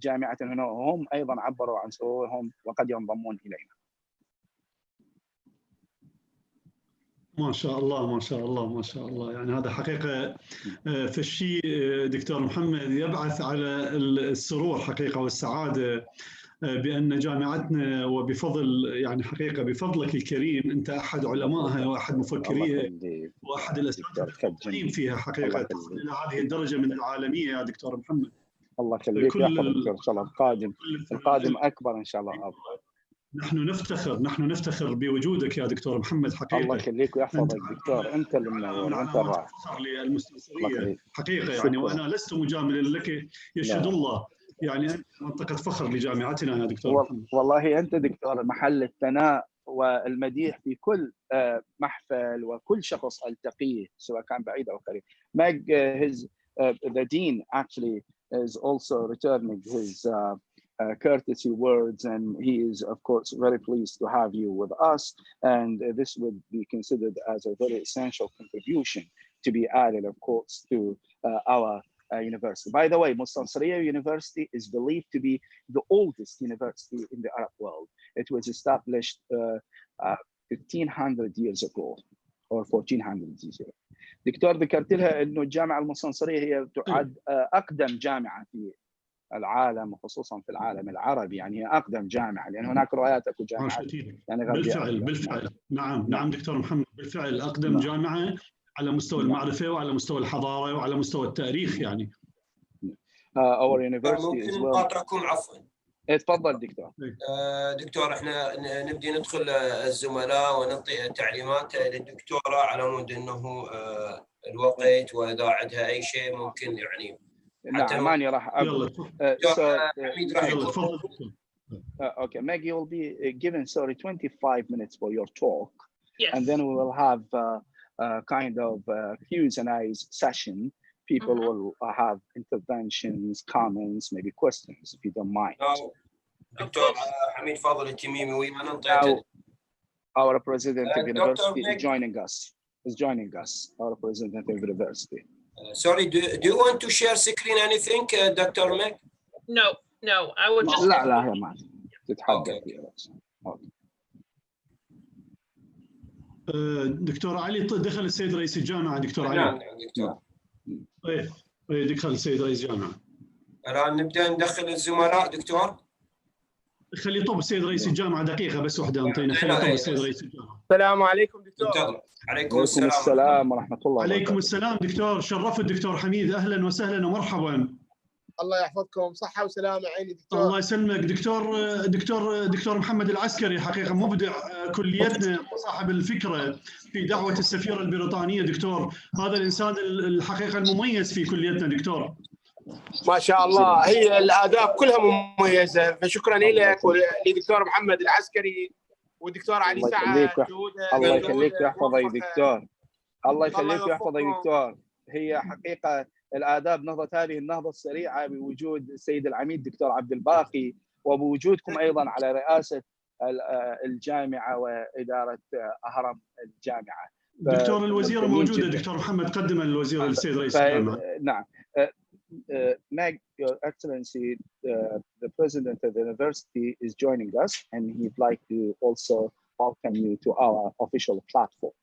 جامعة هنا، وهم أيضا عبروا عن سرورهم وقد ينضمون إلينا. ما شاء الله ما شاء الله ما شاء الله. يعني هذا حقيقة فالشيء دكتور محمد يبعث على السرور حقيقة والسعادة بأن جامعتنا وبفضل يعني حقيقة بفضلك الكريم أنت أحد علمائها وأحد مفكريها وأحد الأساتذة المبدعين فيها حقيقة، تصل إلى هذه الدرجة من العالمية يا دكتور محمد. الله يخليك ويحفظك دكتور، إن شاء الله القادم أكبر إن شاء الله. نحن نفتخر بوجودك يا دكتور محمد حقيقة. الله يخليك ويحفظك دكتور، أنت اللي منور وأنت الرائع. للمستنصرية حقيقة يعني، وأنا لست مجاملا لك يشهد الله، يعني أنت منطقة فخر لجامعتنا يا دكتور. والله أنت دكتور محل الثناء والمديح في كل محفل وكل شخص ألتقيه سواء كان بعيد أو قريب. Meg, the dean actually is also returning his courtesy words, and he is of course very pleased to have you with us, and this would be considered as a very essential contribution to be added of course to our university. By the way, Mustansariya University is believed to be the oldest university in the Arab world. It was established 1500 years ago or 1400 years ago. دكتور ذكرت لها انه الجامعه المستنصريه هي تعد اقدم جامعه في العالم وخصوصا في العالم العربي، يعني هي اقدم جامعه لان هناك روايات اكو جامعات يعني بالفعل نعم دكتور محمد، بالفعل اقدم جامعه على مستوى المعرفه وعلى مستوى الحضاره وعلى مستوى التاريخ يعني. Our university is well. نقاطعكم عفوا. تفضل دكتور. دكتور احنا نبدي ندخل الزملاء ونعطي تعليمات للدكتوره على مود انه الوقت واذا عندها اي شيء ممكن يعني. نعم ماني راح اقول. حميد راح يقول. Okay, Meg, you will be given 25 minutes for your talk. Yes. And then we will have a kind of Q's and A's session. People will have interventions, comments, maybe questions, if you don't mind. دكتور حميد فاضل التميمي وما ننطيته. Our president of university is joining us. Our president of university. Sorry, do you want to share screen anything, Dr. Meg? No, I would just. لا هي ما تتحدث. دكتور علي دخل السيد رئيس الجامعة. دكتور علي. نعم دكتور. دخل السيد رئيس الجامعة. الآن نبدأ ندخل الزملاء دكتور. خلي يطب السيد رئيس الجامعة دقيقة بس واحدة انطينا. خلي يطب السيد رئيس الجامعة. السلام عليكم دكتور. عليكم السلام ورحمة الله. عليكم السلام دكتور، شرفت دكتور حميد، أهلا وسهلا ومرحبا. الله يحفظكم، صحة وسلامة عيني دكتور. الله يسلمك دكتور محمد العسكري، حقيقة مبدع كليتنا وصاحب الفكرة في دعوة السفيرة البريطانية. دكتور هذا الإنسان الحقيقة المميز في كليتنا دكتور. ما شاء الله، هي الآداب كلها مميزة، فشكرا لك ولدكتور محمد العسكري والدكتور علي سعد. الله يخليك ويحفظك دكتور. الله يخليك ويحفظك دكتور. هي حقيقة الآداب نهضت هذه النهضة السريعة بوجود السيد العميد دكتور عبد الباقي وبوجودكم أيضا على رئاسة الجامعة وإدارة هرم الجامعة. دكتور الوزيرة موجودة. دكتور محمد قدم الوزيرة للسيد رئيس الجامعة. نعم. Meg, Your Excellency, the President of the University is joining us, and he'd like to also welcome you to our official platform.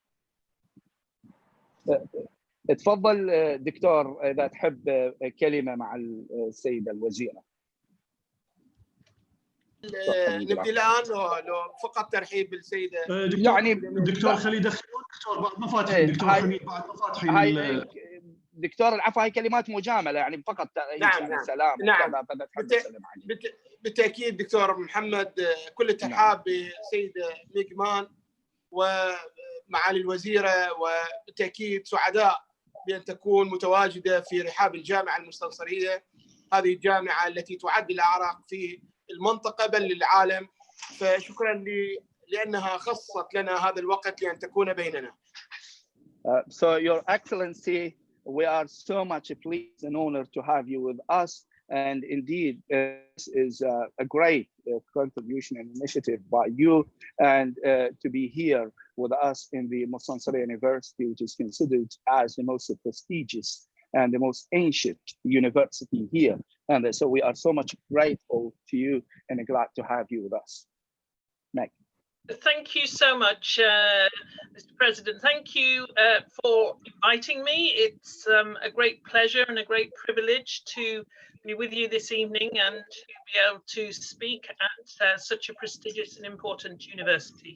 تفضل دكتور إذا تحب كلمة مع السيدة الوزيرة. نبدي الآن لو فقط ترحيب بالسيدة. يعني دكتور خلي يدخلون دكتور بعد ما فاتحين. دكتور حميد بعد ما فاتحين. دكتور العفو، هاي كلمات مجاملة يعني فقط نعم. السلام. نعم. بالتأكيد دكتور محمد، كل الترحاب بالسيدة ميغمان ومعالي الوزيرة، وبالتأكيد سعداء بأن تكون متواجدة في رحاب الجامعة المستنصرية، هذه الجامعة التي تعد العراق في المنطقة بل للعالم، فشكرا لأنها خصت لنا هذا الوقت لأن تكون بيننا. So Your Excellency, we are so much pleased and honored to have you with us, and indeed this is a great contribution and initiative by you, and to be here with us in the Mustansariya University, which is considered as the most prestigious and the most ancient university here. And so we are so much grateful to you and glad to have you with us. Meg. Thank you so much, Mr. President. Thank you for inviting me. It's a great pleasure and a great privilege to be with you this evening and to be able to speak at such a prestigious and important university.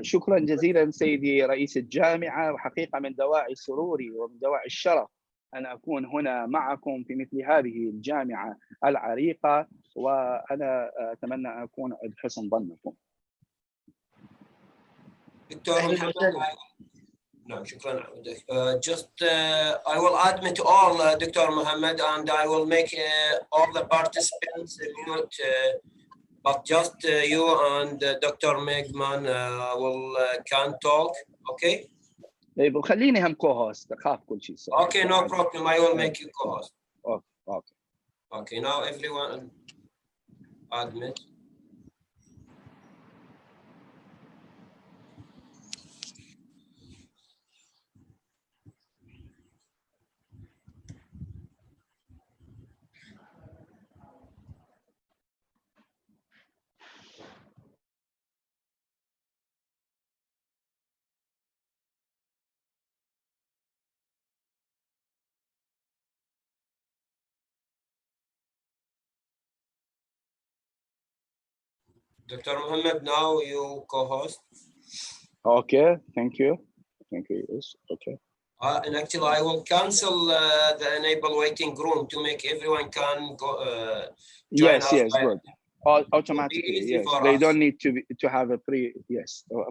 شكرا جزيلا سيدي رئيس الجامعة، وحقيقة من دواعي سروري ومن دواعي الشرف أن أكون هنا معكم في مثل هذه الجامعة العريقة، وأنا أتمنى أن أكون عند حسن ظنكم. دكتور محمد، نعم شكرا. I will admit all Dr. Mohammed, and I will make all the participants mute, but just you and Dr. Megman can talk, okay? طيب خليني هم co-host، أخاف كل شيء. Okay, no problem. I will make you co-host. Okay. Okay, now everyone admit. Dr. Mohammed, now you co-host. Okay, thank you. Thank you. Yes, okay. And actually, I will cancel the enable waiting room to make everyone can go. Join Yes, good. Automatically, yes. They don't need to have a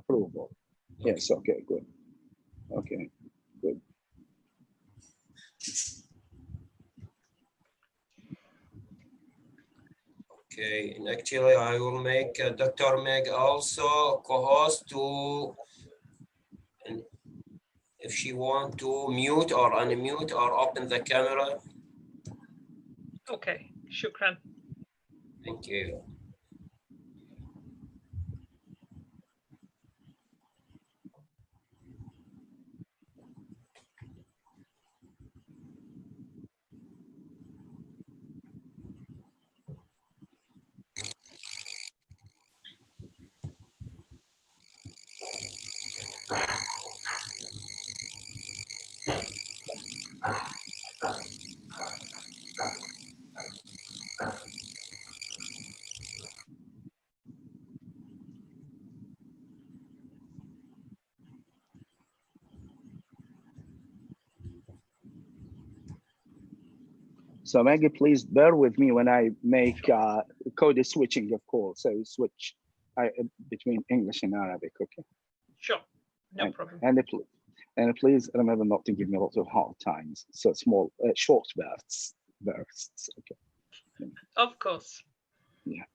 approval. Okay. Yes, okay, good. Okay, good. Okay, and actually I will make Dr. Meg also co-host to, and if she want to mute or unmute or open the camera. Okay, shukran. Thank you. So Maggie, please bear with me when I make code switching of calls. So switch between English and Arabic, okay? Sure, no problem. And please remember not to give me a lot of hard times. So small, short bursts, okay? Of course. Yeah.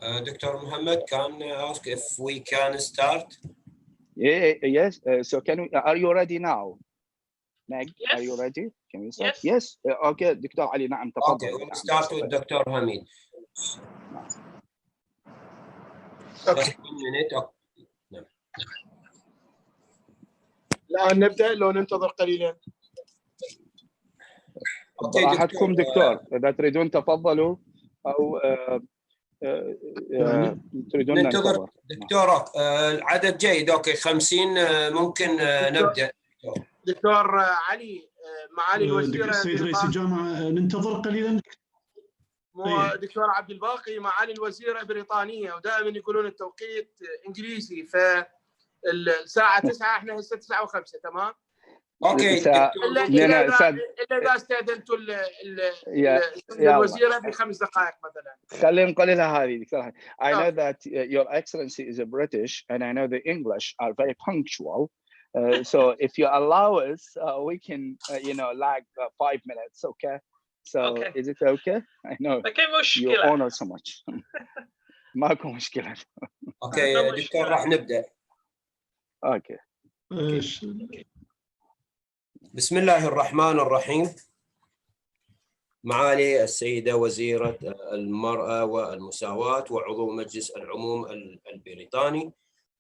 Dr. Mohammed, can I ask if we can start? Yeah, yes. So can we? Are you ready now? Meg, yes. Are you ready? Can we start? Yes. Okay, Dr.Ali, نعم تفضل. Okay, we'll start with Dr. Hamid. Okay. Just 1 minute. No. الآن نبدأ لو ننتظر قليلا. راحتكم دكتور، إذا تريدون تفضلوا أو تريدون ننتظر دكتورة. العدد جيد. اوكي 50 ممكن نبدأ. دكتور علي، معالي الوزيرة السيد رئيس الجامعة، ننتظر قليلا. دكتور عبد الباقي، معالي الوزيرة بريطانية ودائما يقولون التوقيت انجليزي، فالساعة 9 احنا هسه 9:05 تمام؟ اوكي الا اذا استاذنتوا الوزيرة ب5 دقائق مثلا. خلينا نقول لها هذه دكتور. I know that your excellency is a British and I know the English are very punctual. So if you allow us, we can, lag 5 minutes, okay? So is it okay? I know you honor so much. ماكو مشكلة. اوكي دكتور راح نبدأ. اوكي. بسم الله الرحمن الرحيم. معالي السيدة وزيرة المرأة والمساواة وعضو مجلس العموم البريطاني،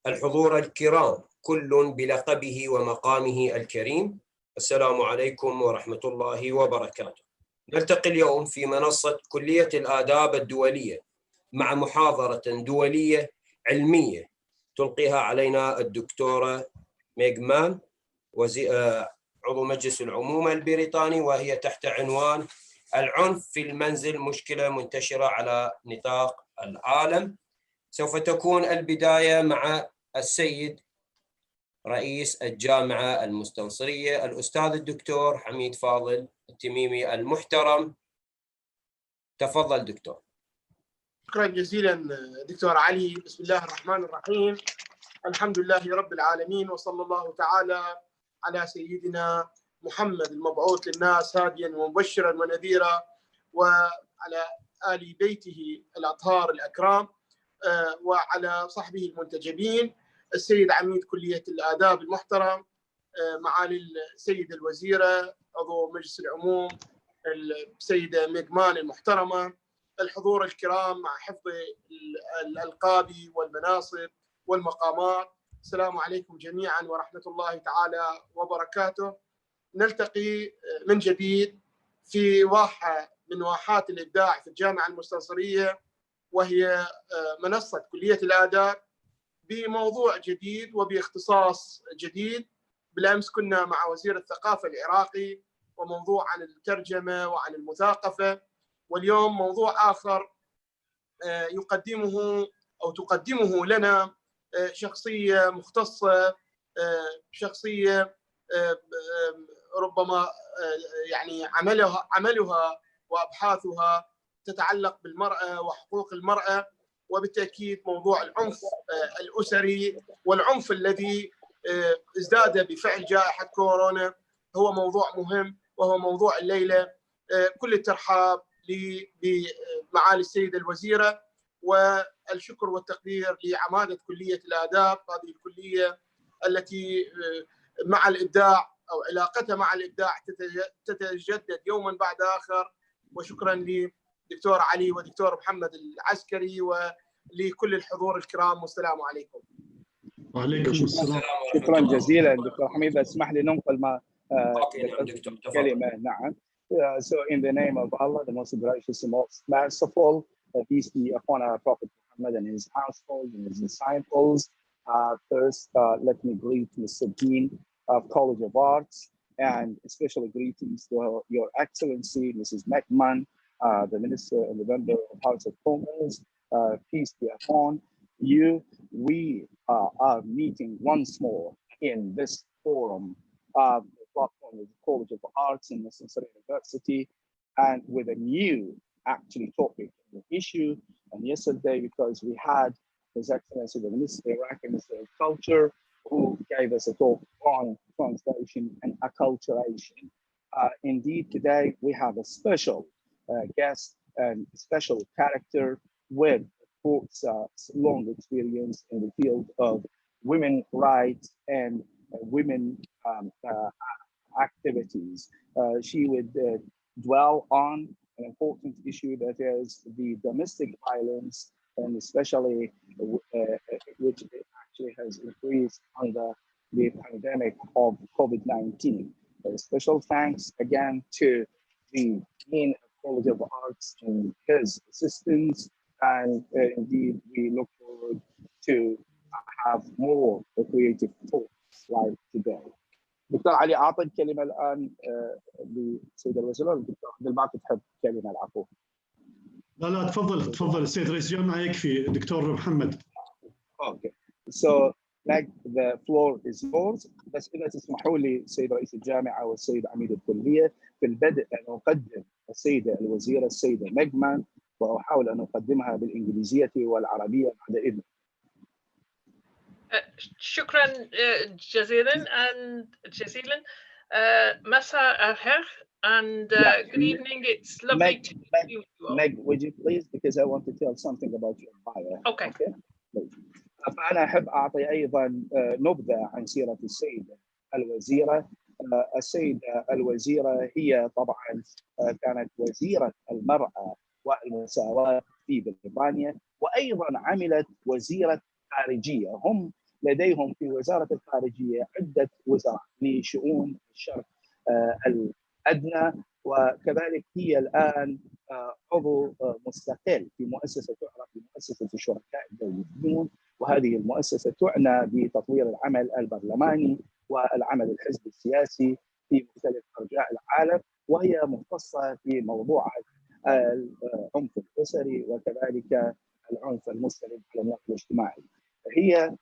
الحضور الكرام كل بلقبه ومقامه الكريم، السلام عليكم ورحمة الله وبركاته. نلتقي اليوم في منصة كلية الآداب الدولية مع محاضرة دولية علمية تلقيها علينا الدكتورة ميغمان عضو مجلس العموم البريطاني، وهي تحت عنوان العنف في المنزل مشكلة منتشرة على نطاق العالم. سوف تكون البداية مع السيد رئيس الجامعة المستنصرية الأستاذ الدكتور حميد فاضل التميمي المحترم. تفضل دكتور. شكرا جزيلا دكتور علي. بسم الله الرحمن الرحيم. الحمد لله رب العالمين، وصلى الله تعالى على سيدنا محمد المبعوث للناس هاديا ومبشرا ونذيرا، وعلى آل بيته الأطهار الأكرام، وعلى صحبه المنتجبين، السيد عميد كلية الآداب المحترم، معالي السيدة الوزيرة عضو مجلس العموم السيدة ميغمان المحترمة، الحضور الكرام مع حفظ الألقاب والمناصب والمقامات، السلام عليكم جميعا ورحمة الله تعالى وبركاته. نلتقي من جديد في واحة من واحات الإبداع في الجامعة المستنصرية، وهي منصة كلية الآداب، بموضوع جديد وباختصاص جديد. بالأمس كنا مع وزير الثقافة العراقي وموضوع عن الترجمة وعن المثاقفة، واليوم موضوع آخر تقدمه لنا شخصية مختصة، شخصية ربما يعني عملها وأبحاثها تتعلق بالمرأة وحقوق المرأة، وبالتأكيد موضوع العنف الأسري والعنف الذي ازداد بفعل جائحة كورونا هو موضوع مهم، وهو موضوع الليلة. كل الترحاب بمعالي السيدة الوزيرة، والشكر والتقدير لعمادة كلية الآداب، هذه الكلية التي مع الإبداع أو علاقتها مع الإبداع تتجدد يوما بعد آخر. وشكرا لدكتور علي ودكتور محمد العسكري ولكل الحضور الكرام، والسلام عليكم. وعليكم السلام. شكرا جزيلا دكتور حميد. اسمح لي ننقل ما كلمة. نعم. So in the name of Allah, the most gracious and most merciful, peace be upon our Prophet Muhammad and his household and his disciples. First, let me greet Mr. Dean of College of Arts, and especially greetings to Your Excellency, Mrs. Mekman, the Minister and the Member of House of Commons. Peace be upon you. We are meeting once more in this forum of the platform of the College of Arts in Muslim University, and with a new topic and issue. And yesterday, because we had His Excellency the Iraqi Minister of Culture, who gave us a talk on translation and acculturation. Indeed, today we have a special guest and special character with long experience in the field of women rights and women activities. She would dwell on an important issue, that is the domestic violence, and especially which actually has increased under the pandemic of COVID-19. Special thanks again to the Dean of College of Arts and his assistants, and indeed we look forward to have more creative talks like today. دكتور علي، أعطي الكلمة الآن للسيد الوزير. الدكتور عبد الباقي تحب كلمة العفو؟ لا تفضل السيد رئيس الجامعة، يكفي دكتور محمد. Okay. So like the floor is yours. بس إذا تسمحوا لي السيد رئيس الجامعة والسيد عميد الكلية، في البدء أن أقدم السيدة الوزيرة السيدة ميغمان، وأحاول أن أقدمها بالإنجليزية والعربية بعد إذن. شكرا جزيلا مساء الخير and good evening. It's lovely to meet you all. Meg, would you please, because I want to tell something about your bio. Okay. فأنا أحب أعطي أيضا نبذة عن سيرة السيدة الوزيرة. السيدة الوزيرة هي طبعا كانت وزيرة المرأة والمساواة في بريطانيا، وأيضا عملت وزيرة خارجية. هم لديهم في وزارة الخارجية عدة وزراء لشؤون الشرق الأدنى، وكذلك هي الآن عضو مستقل في مؤسسة تعرف بمؤسسة الشركاء الدوليين، وهذه المؤسسة تعنى بتطوير العمل البرلماني والعمل الحزبي السياسي في مختلف أرجاء العالم، وهي مختصة في موضوعات العنف الأسري وكذلك العنف المستند على النقد الاجتماعي. هي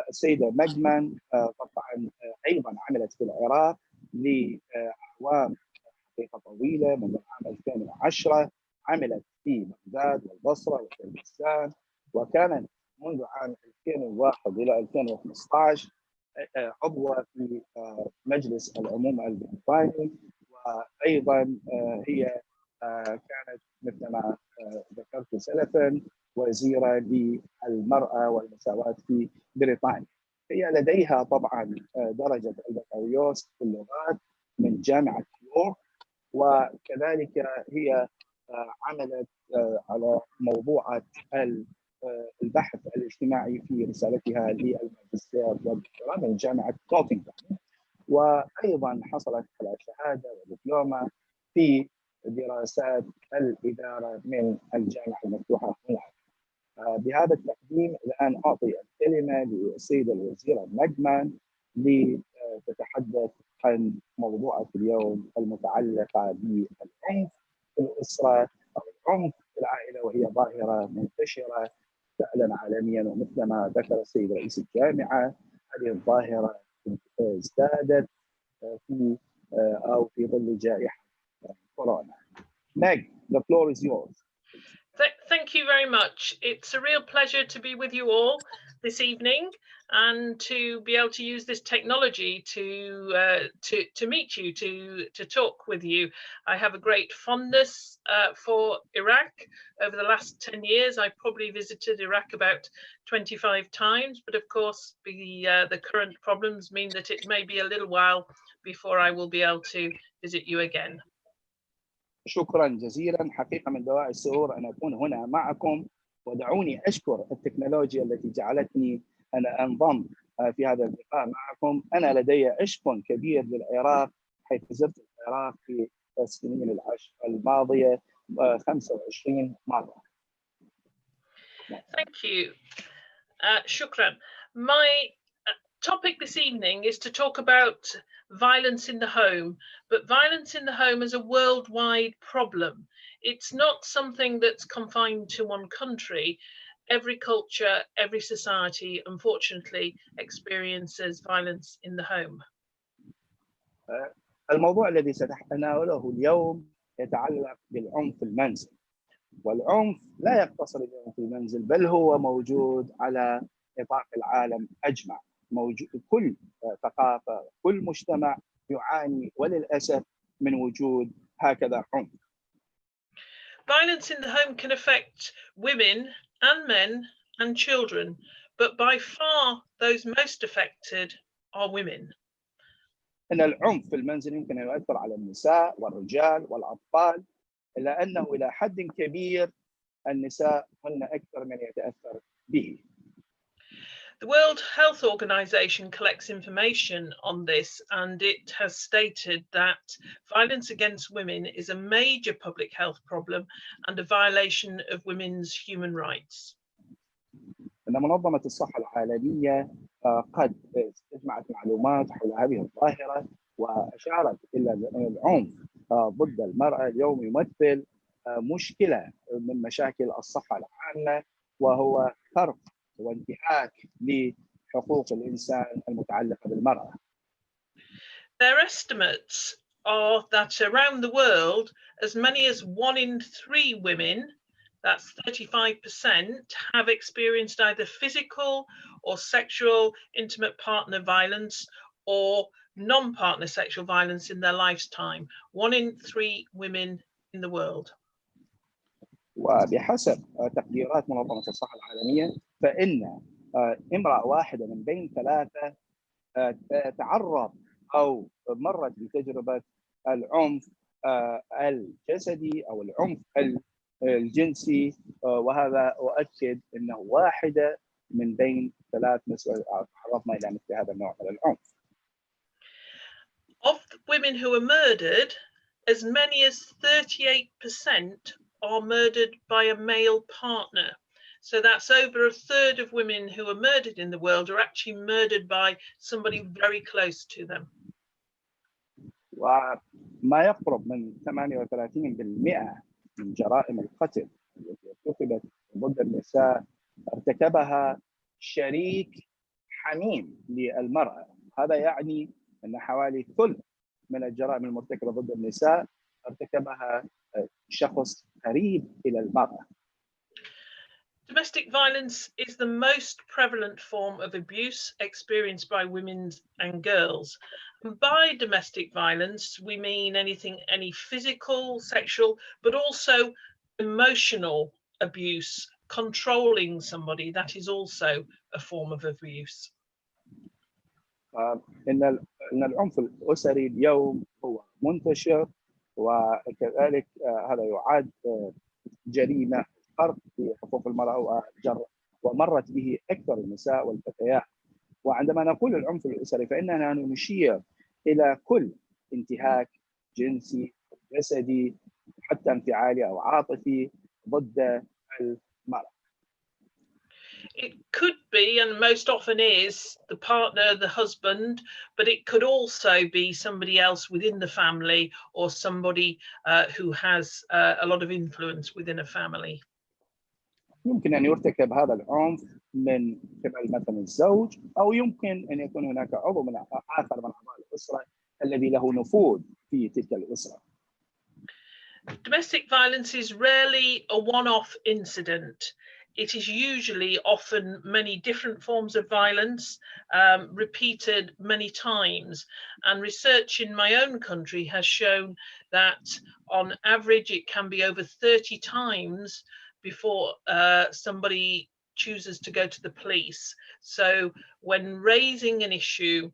السيدة مجمن طبعا أيضا عملت في العراق لأعوام حقيقة طويلة، منذ العام 2010 عملت في بغداد والبصرة وكردستان، وكانت منذ عام 2001 إلى 2015 عضوة في مجلس العموم البريطاني، وأيضا هي كانت مثلما ذكرت سلفا وزيرة للمرأة والمساواة في بريطانيا. هي لديها طبعا درجة البكالوريوس في اللغات من جامعة يورك، وكذلك هي عملت على موضوعات البحث الاجتماعي في رسالتها للماجستير والدكتوراه من جامعة نوتنغهام، وأيضا حصلت على شهادة ودبلومة في دراسات الإدارة من الجامعة المفتوحة هناك. بهذا التقديم الآن أعطي الكلمة للسيدة الوزيرة مجمن لتتحدث عن موضوع اليوم المتعلقة بالعنف في الأسرة أو العنف في العائلة، وهي ظاهرة منتشرة فعلا عالميا، ومثل ما ذكر السيد رئيس الجامعة هذه الظاهرة ازدادت في ظل جائحة كورونا. Meg, the floor is yours. Thank you very much. It's a real pleasure to be with you all this evening and to be able to use this technology to meet you, to talk with you. I have a great fondness for Iraq. Over the last 10 years, I've probably visited Iraq about 25 times, but of course the current problems mean that it may be a little while before I will be able to visit you again. شكرا جزيلا، حقيقة من دواعي السرور أن أكون هنا معكم، ودعوني أشكر التكنولوجيا التي جعلتني أن أنضم في هذا اللقاء معكم. أنا لدي عشق كبير للعراق، حيث زرت العراق في السنين الماضية 25 مرة. Thank you. Shukran. My topic this evening is to talk about violence in the home, but violence in the home is a worldwide problem. It's not something that's confined to one country. Every culture, every society, unfortunately, experiences violence in the home. الموضوع الذي سنتناوله اليوم يتعلق بالعنف في المنزل، والعنف لا يقتصر اليوم في المنزل، بل هو موجود على نطاق العالم أجمع. موجود كل ثقافة، كل مجتمع يعاني وللأسف من وجود هكذا عنف. Violence in the home can affect women and men and children, but by far those most affected are women. إن العنف في المنزل يمكن أن يؤثر على النساء والرجال والأطفال، إلا أنه إلى حد كبير النساء هن أكثر من يتأثر به. The World Health Organization collects information on this, and it has stated that violence against women is a major public health problem and a violation of women's human rights. أن منظمة الصحة العالمية قد جمعت معلومات حول هذه الظاهرة، وأشارت إلى أن العنف ضد المرأة اليوم يمثل مشكلة من مشاكل الصحة العامة، وهو فرق وانتهاك لحقوق الإنسان المتعلقة بالمرأة. Their estimates are that around the world, as many as 1 in 3 women, that's 35%, have experienced either physical or sexual intimate partner violence or non-partner sexual violence in their lifetime. 1 in 3 women in the world. وبحسب تقديرات منظمة الصحة العالمية، فإن امرأة واحدة من بين 3 تعرض أو مرت بتجربة العنف الجسدي أو العنف الجنسي، وهذا أؤكد أنه 1 من بين 3 نسوة تعرضنا إلى مثل هذا النوع من العنف. women who are murdered, as many as 38% are murdered by a male partner. So that's over a third of women who are murdered in the world are actually murdered by somebody very close to them. وما يقرب من 38% من جرائم القتل التي ارتكبت ضد النساء ارتكبها شريك حميم للمرأة. هذا يعني أن حوالي ثلث من الجرائم المرتكبة ضد النساء ارتكبها شخص قريب إلى المرأة. Domestic violence is the most prevalent form of abuse experienced by women and girls. And by domestic violence, we mean any physical, sexual, but also emotional abuse, controlling somebody. That is also a form of abuse. إن العنف الأسري اليوم هو منتشر، وكذلك هذا يعد جريمة فرق في حقوق المرأة ومرت به أكثر النساء والفتيات. وعندما نقول العنف الأسري فإننا نشير إلى كل انتهاك جنسي جسدي حتى انفعالي أو عاطفي ضد المرأة. It could be, and most often is, the partner, the husband, but it could also be somebody else within the family or somebody who has a lot of influence within a family. يمكن أن يرتكب هذا العنف من قبل مثلا الزوج، أو يمكن أن يكون هناك عضو من آخر من أعضاء الأسرة الذي له نفوذ في تلك الأسرة. Domestic violence is rarely a one-off incident. It is usually often many different forms of violence, repeated many times. And research in my own country has shown that on average it can be over 30 times before somebody chooses to go to the police. So when raising an issue,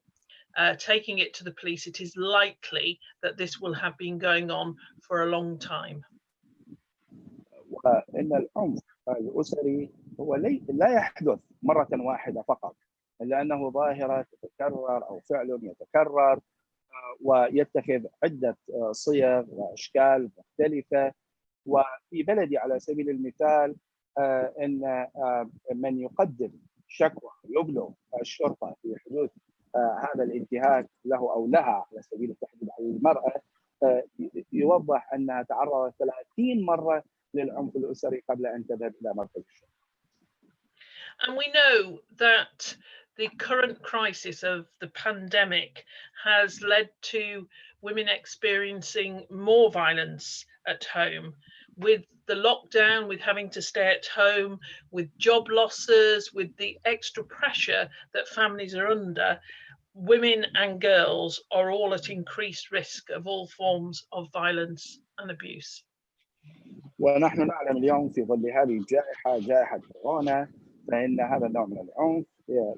taking it to the police, it is likely that this will have been going on for a long time. وإن العنف الأسري هو لا يحدث مرة واحدة فقط، لأنه ظاهرة تتكرر أو فعل يتكرر ويتخذ عدة صيغ وأشكال مختلفة. وفي بلدي على سبيل المثال أن من يقدم شكوى يبلغ الشرطة في حدوث هذا الانتهاك له أو لها على سبيل التحديد على المرأة يوضح أنها تعرضت 30 مرة للعنف الأسري قبل أن تذهب إلى مركز الشرطة. And we know that the current crisis of the pandemic has led to women experiencing more violence at home, with the lockdown, with having to stay at home, with job losses, with the extra pressure that families are under. Women and girls are all at increased risk of all forms of violence and abuse. ونحن نعلم اليوم في ظل هذه الجائحة، جائحة كورونا، فإن هذا النوع من العنف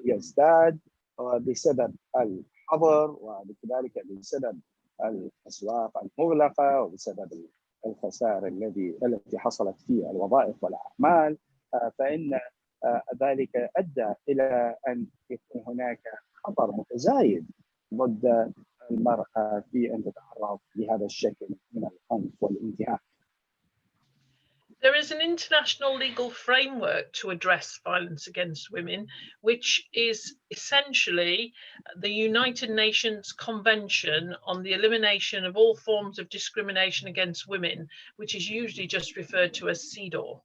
يزداد بسبب الحظر وكذلك بسبب الأسواق المغلقة وبسبب الخسائر التي حصلت في الوظائف والأعمال. فإن ذلك أدى إلى أن يكون هناك خطر متزايد ضد المرأة في أن تتعرض لهذا الشكل من العنف والانتهاك. There is an international legal framework to address violence against women, which is essentially the United Nations Convention on the Elimination of All Forms of Discrimination Against Women, which is usually just referred to as CEDAW.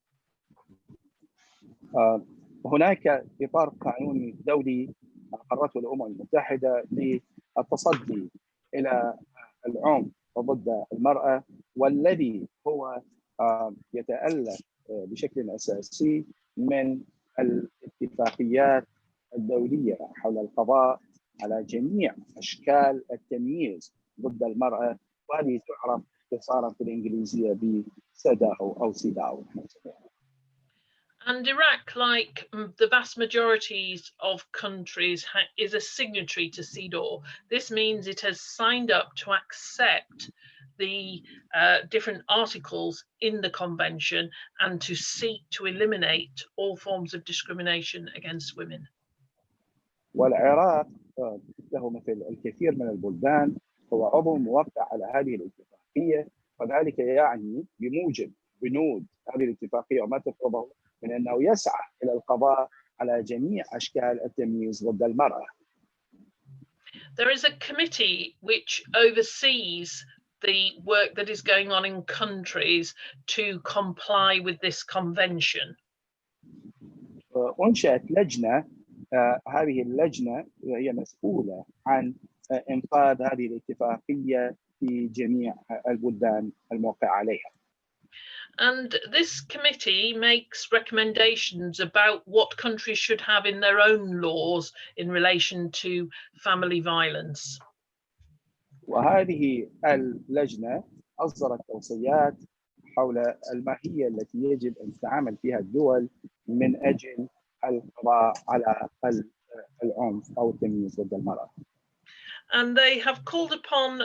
هناك إطار قانوني دولي أقرته الأمم المتحدة للتصدي إلى العنف ضد المرأة، والذي هو يتألف بشكل أساسي من الاتفاقيات الدولية حول القضاء على جميع أشكال التمييز ضد المرأة، وهذه تعرف اختصارا في الإنجليزية بسيداو أو سيداو. And Iraq, like the vast majorities of countries, is a signatory to CEDAW. This means it has signed up to accept the different articles in the convention and to seek to eliminate all forms of discrimination against women. والعراق له مثل الكثير من البلدان هو عضو موقع على هذه الاتفاقية، وذلك يعني بموجب بنود هذه الاتفاقية وما تفرضه من أنه يسعى إلى القضاء على جميع أشكال التمييز ضد المرأة. There is a committee which oversees the work that is going on in countries to comply with this convention. أنشأت لجنة، هذه اللجنة هي مسؤولة عن إنفاذ هذه الاتفاقية في جميع البلدان الموقعة عليها. And this committee makes recommendations about what countries should have in their own laws in relation to family violence. وهذه اللجنة أصدرت توصيات حول الماهية التي يجب أن تتعامل فيها الدول من أجل القضاء على العنف أو التمييز ضد المرأة. And they have called upon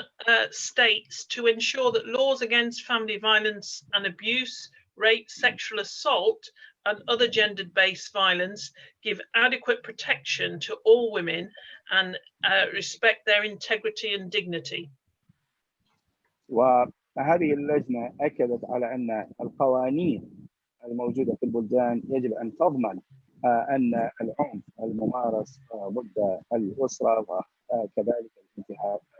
states to ensure that laws against family violence and abuse, rape, sexual assault, and other gender-based violence give adequate protection to all women and respect their integrity and dignity. وهذه اللجنة أكدت على أن القوانين الموجودة في البلدان يجب أن تضمن أن العنف الممارس ضد الأسرة وكذلك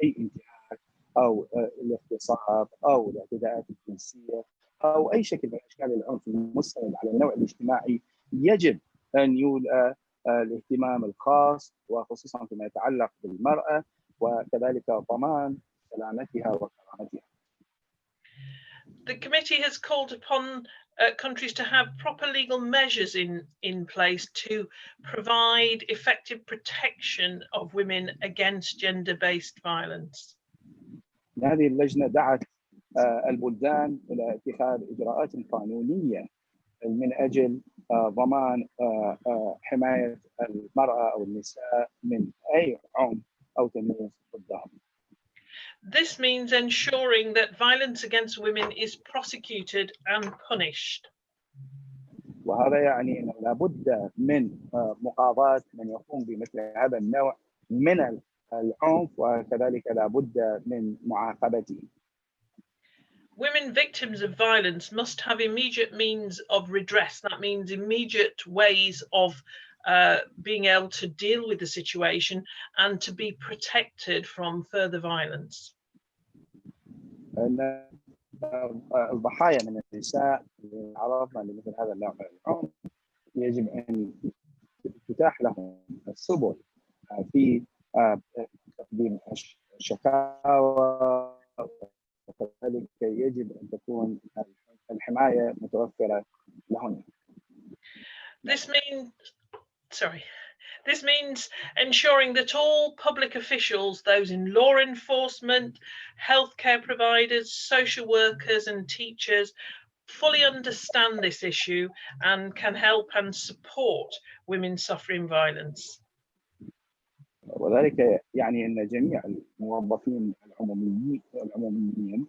أي انتهاك أو الاغتصاب أو الاعتداءات الجنسية أو أي شكل من أشكال العنف المستند على النوع الاجتماعي يجب أن يولى الاهتمام الخاص وخصوصا فيما يتعلق بالمرأة وكذلك ضمان سلامتها وكرامتها. The committee has called upon countries to have proper legal measures in place to provide effective protection of women against gender-based violence. هذه اللجنة دعت البلدان إلى اتخاذ إجراءات قانونية من أجل ضمان حماية المرأة أو النساء من أي عنف أو تمييز ضدهم. This means ensuring that violence against women is prosecuted and punished. وهذا يعني أنه لابد من مقاضاة من يقوم بمثل هذا النوع من العنف وكذلك لابد من معاقبته. Women victims of violence must have immediate means of redress. That means immediate ways of being able to deal with the situation and to be protected from further violence. الضحايا من النساء اللي عرضنا لمثل هذا النوع من العنف يجب أن تتاح لهم السبل في تقديم الشكاوى وكذلك يجب أن تكون الحماية متوفرة لهن. This means ensuring that all public officials, those in law enforcement, healthcare providers, social workers and teachers fully understand this issue and can help and support women suffering violence. وذلك يعني أن جميع الموظفين العموميين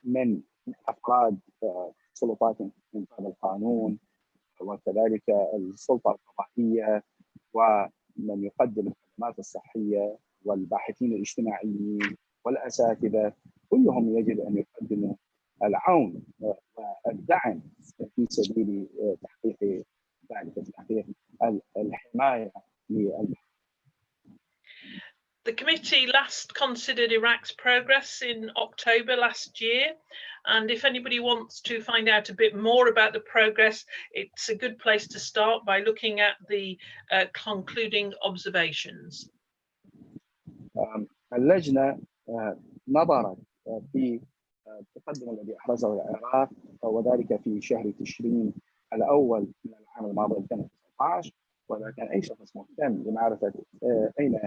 من أفراد سلطات إنفاذ القانون وكذلك السلطة القضائية ومن يقدم الخدمات الصحية والباحثين الاجتماعيين والأساتذة كلهم يجب أن يقدموا العون والدعم في سبيل تحقيق ذلك، تحقيق الحماية للمرأة. The committee last considered Iraq's progress in October last year, and if anybody wants to find out a bit more about the progress, it's a good place to start by looking at the concluding observations. اللجنة نظرت في التقدم الذي أحرزه العراق وذلك في شهر تشرين الأول من العام الماضي 2019، وإذا كان أي شخص مهتم لمعرفة أين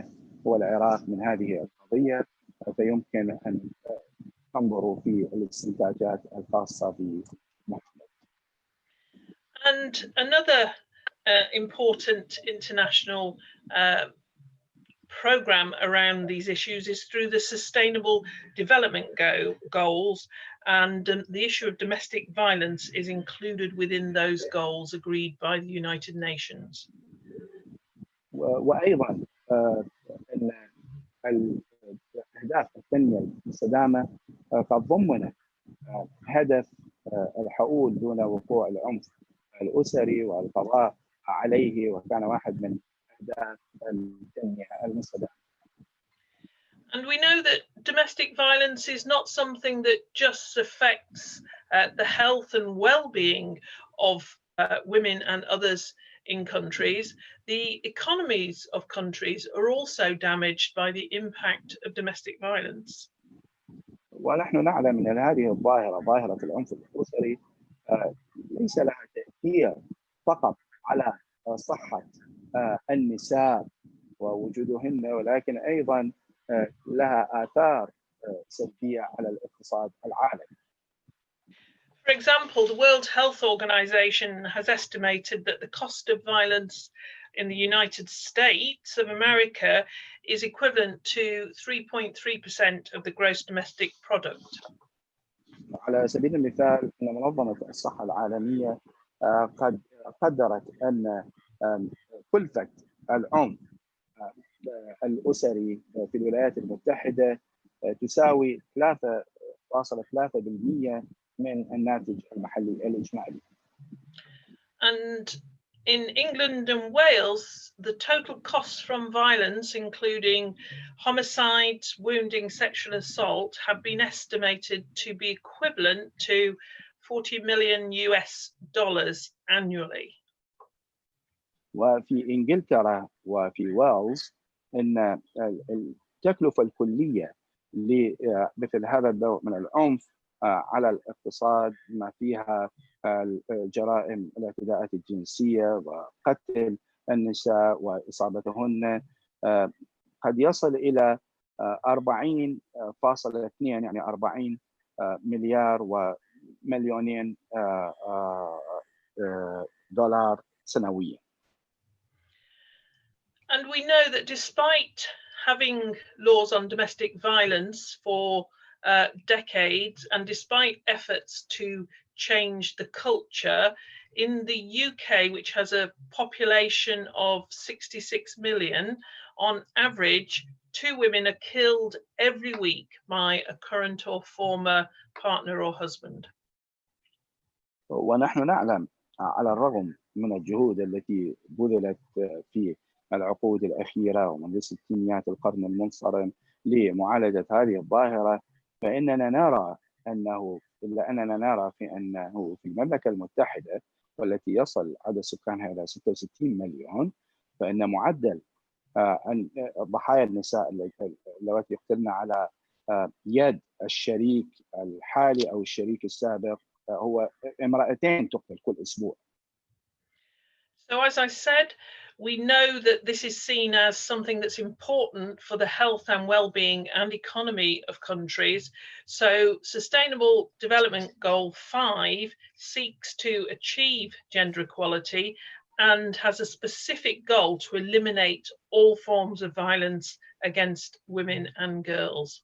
هو العراق من هذه القضية فيمكن أن تنظروا في الاستنتاجات الخاصة بمحمد. And another important international program around these issues is through the Sustainable Development Goals, and the issue of domestic violence is included within those goals agreed by the United Nations. وأيضا أن التنمية المستدامة قد ضمنت هدف الحؤول دون وقوع العنف الأسري والقضاء عليه، وكان واحد من أهداف التنمية المستدامة. And we know that domestic violence is not something that just affects the health and well-being of women and others in countries. The economies of countries are also damaged by the impact of domestic violence. ونحن نعلم أن هذه الظاهرة، ظاهرة العنف الأسري، ليس لها تأثير فقط على صحة النساء ووجودهن، ولكن أيضا لها آثار سلبية على الاقتصاد العالمي. For example, the World Health Organization has estimated that the cost of violence in the United States of America is equivalent to 3.3% of the gross domestic product. على سبيل المثال، أن منظمة الصحة العالمية قد قدرت أن كلفة العنف الأسري في الولايات المتحدة تساوي 3.3% من الناتج المحلي الإجمالي. And in England and Wales, the total costs from violence, including homicides, wounding, sexual assault, have been estimated to be equivalent to $40 million annually. وفي إنجلترا وفي ويلز أن التكلفة الكلية لمثل هذا النوع من العنف على الاقتصاد، ما فيها الجرائم الاعتداءات الجنسية وقتل النساء وإصابتهن، قد يصل إلى 40.2، يعني 40 مليار ومليونين دولار سنويا. And we know that despite having laws on domestic violence for decades, and despite efforts to change the culture, in the UK, which has a population of 66 million, on average, 2 women are killed every week by a current or former partner or husband. ونحن نعلم على الرغم من الجهود التي بذلت في العقود الأخيرة ومنذ ستينيات القرن المنصرم لمعالجة هذه الظاهرة، فإننا نرى أنه في المملكة المتحدة، والتي يصل عدد سكانها إلى 66 مليون، فإن معدل ضحايا النساء اللواتي يقتلن على يد الشريك الحالي أو الشريك السابق هو امرأتين تقتل كل أسبوع. So as I said, we know that this is seen as something that's important for the health and well-being and economy of countries. So Sustainable Development Goal 5 seeks to achieve gender equality and has a specific goal to eliminate all forms of violence against women and girls.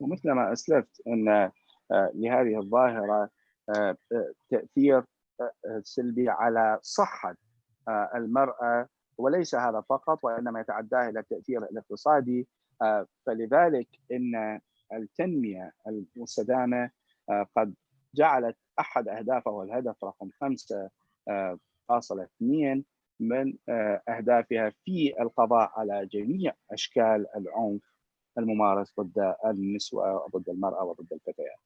ومثل ما أسلفت أن لهذه الظاهرة تأثير سلبي على صحة المرأة، وليس هذا فقط وإنما يتعداه إلى التأثير الاقتصادي، فلذلك إن التنمية المستدامة قد جعلت أحد أهدافها الهدف رقم 5.2 من أهدافها في القضاء على جميع أشكال العنف الممارس ضد النسوة وضد المرأة وضد الفتيات.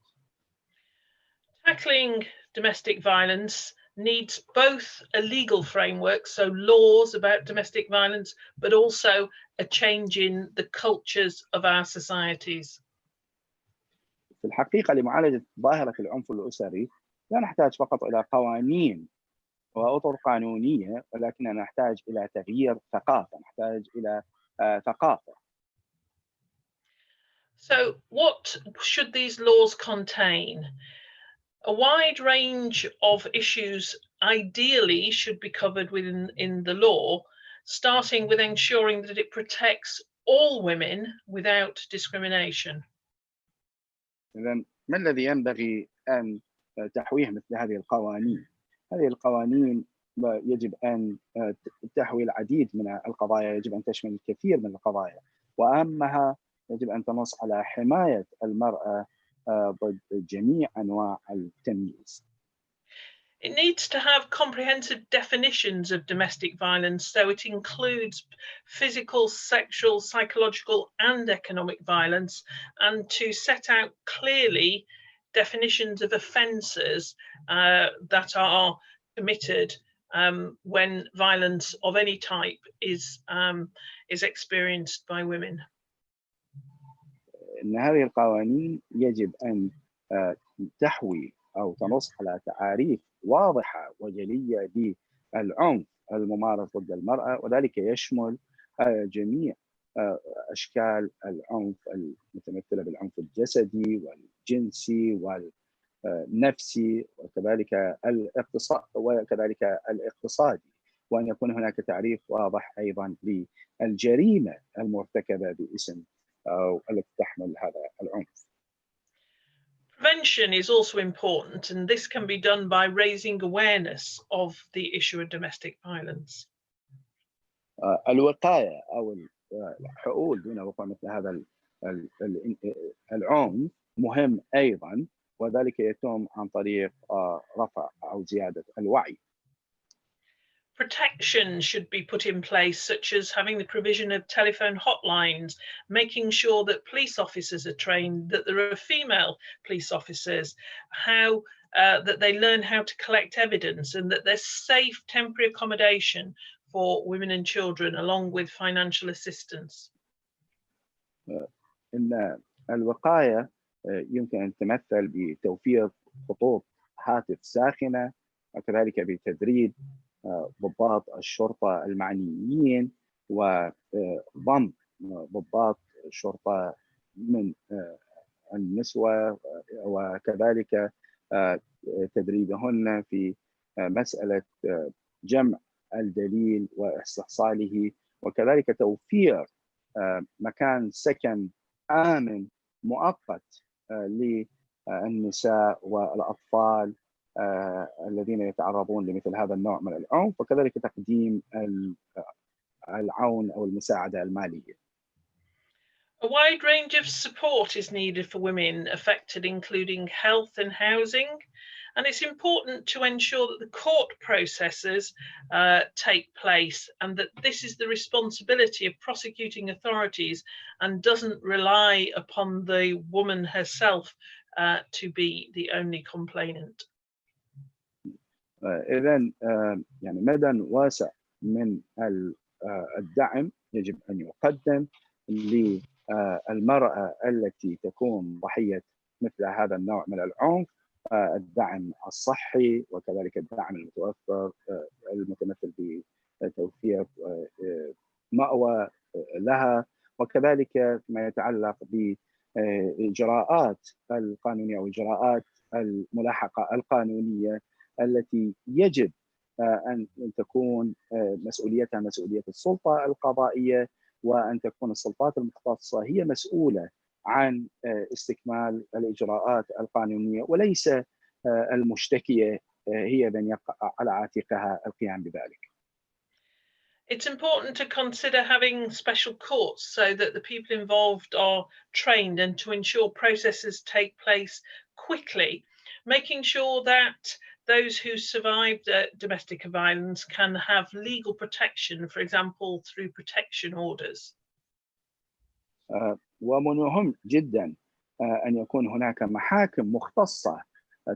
Tackling domestic violence needs both a legal framework, so laws about domestic violence, but also a change in the cultures of our societies. في الحقيقة لمعالجة ظاهرة العنف الأسري لا نحتاج فقط إلى قوانين وأطر قانونية، ولكننا نحتاج إلى تغيير ثقافة، نحتاج إلى ثقافة. So what should these laws contain? A wide range of issues ideally should be covered in the law, starting with ensuring that it protects all women without discrimination. إذن ما الذي ينبغي أن تحويه مثل هذه القوانين؟ هذه القوانين يجب أن تحوي العديد من القضايا، يجب أن تشمل الكثير من القضايا، وأهمها يجب أن تنص على حماية المرأة ضد جميع أنواع التمييز. It needs to have comprehensive definitions of domestic violence, so it includes physical, sexual, psychological, and economic violence, and to set out clearly definitions of offences that are committed when violence of any type is experienced by women. إن هذه القوانين يجب أن تحوي أو تنص على تعاريف واضحة وجلية للعنف الممارس ضد المرأة، وذلك يشمل جميع أشكال العنف المتمثلة بالعنف الجسدي والجنسي والنفسي وكذلك الاقتصادي، وأن يكون هناك تعريف واضح أيضا للجريمة المرتكبة باسم أو التي تحمل هذا العنف. Prevention is also important, and this can be done by raising awareness of the issue of domestic violence. الوقاية أو الحقول دون وقوع مثل هذا العنف مهم أيضا، وذلك يتم عن طريق رفع أو زيادة الوعي. Protection should be put in place, such as having the provision of telephone hotlines, making sure that police officers are trained, that there are female police officers, how that they learn how to collect evidence, and that there's safe temporary accommodation for women and children, along with financial assistance. إن الوقاية يمكن أن تتمثل بتوفير خطوط هاتف ساخنة، وكذلك بتدريب ضباط الشرطة المعنيين وضم ضباط الشرطة من النسوة، وكذلك تدريبهن في مسألة جمع الدليل واستحصاله، وكذلك توفير مكان سكن آمن مؤقت للنساء والأطفال الذين يتعرضون لمثل هذا النوع من العنف، وكذلك تقديم العون أو المساعدة المالية. A wide range of support is needed for women affected, including health and housing, and it's important to ensure that the court processes take place, and that this is the responsibility of prosecuting authorities and doesn't rely upon the woman herself to be the only complainant. إذن يعني مدى واسع من الدعم يجب أن يقدم للمرأة التي تكون ضحية مثل هذا النوع من العنف، الدعم الصحي وكذلك الدعم المتوفر المتمثل بتوفير مأوى لها، وكذلك ما يتعلق بإجراءات القانونية أو إجراءات الملاحقة القانونية التي يجب أن تكون مسؤوليتها مسؤولية السلطة القضائية، وأن تكون السلطات المختصة هي مسؤولة عن استكمال الإجراءات القانونية، وليس المشتكية هي من يقع على عاتقها القيام بذلك. It's important to consider having special courts so that the people involved are trained and to ensure processes take place quickly, making sure that those who survived domestic violence can have legal protection, for example, through protection orders. ومن المهم جدا أن يكون هناك محاكم مختصة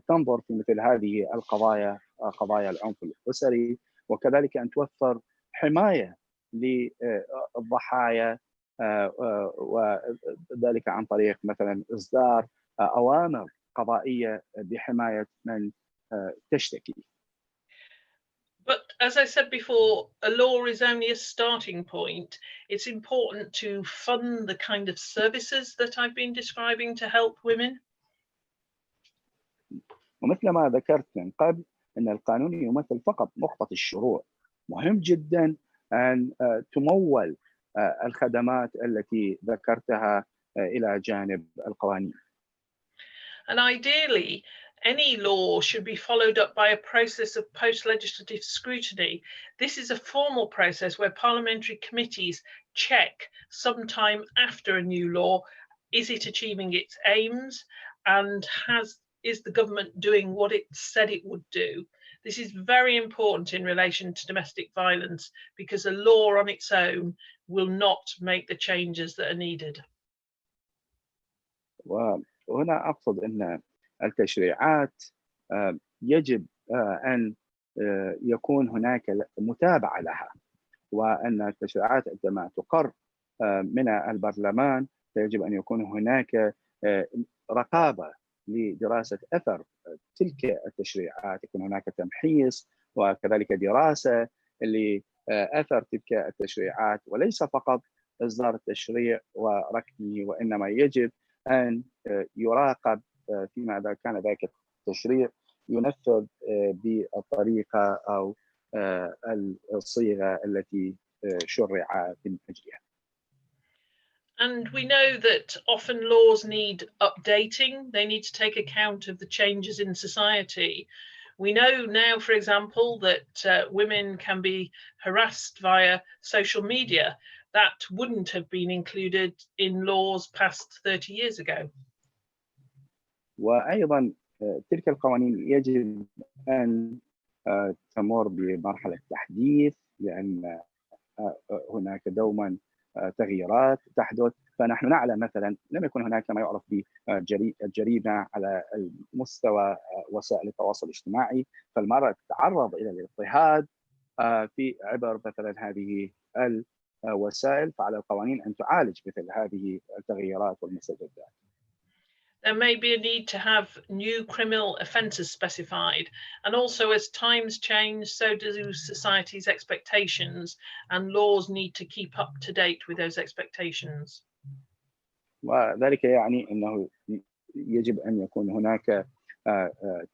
تنظر في مثل هذه القضايا، قضايا العنف الأسري، وكذلك أن توفر حماية للضحايا، وذلك عن طريق مثلا إصدار أوامر قضائية بحماية من تشتكي. But as I said before, a law is only a starting point. It's important to fund the kind of services that I've been describing to help women. ومثل ما ذكرت من قبل أن القانون يمثل فقط نقطة الشروع. مهم جدا أن تمول الخدمات التي ذكرتها إلى جانب القوانين. And ideally, Any law should be followed up by a process of post-legislative scrutiny. This is a formal process where parliamentary committees check sometime after a new law, is it achieving its aims, and is the government doing what it said it would do? This is very important in relation to domestic violence, because a law on its own will not make the changes that are needed. وهنا أقصد أن التشريعات يجب أن يكون هناك متابعة لها، وأن التشريعات عندما تقر من البرلمان فيجب أن يكون هناك رقابة لدراسة أثر تلك التشريعات، يكون هناك تمحيص وكذلك دراسة لأثر تلك التشريعات، وليس فقط إصدار التشريع وركنه، وإنما يجب أن يراقب فيما إذا كان ذلك التشريع ينفذ بالطريقة أو الصيغة التي شرع من أجلها. And we know that often laws need updating. They need to take account of the changes in society. We know now, for example, that women can be harassed via social media. That wouldn't have been included in laws passed 30 years ago. وأيضا تلك القوانين يجب أن تمر بمرحلة تحديث، لأن هناك دوما تغييرات تحدث. فنحن نعلم مثلا لم يكن هناك ما يعرف بالجريمة على مستوى وسائل التواصل الاجتماعي، فالمرأة تتعرض إلى الاضطهاد في عبر مثلا هذه الوسائل، فعلى القوانين أن تعالج مثل هذه التغييرات والمستجدات. There may be a need to have new criminal offences specified, and also as times change, so do society's expectations, and laws need to keep up to date with those expectations. وذلك يعني أنه يجب أن يكون هناك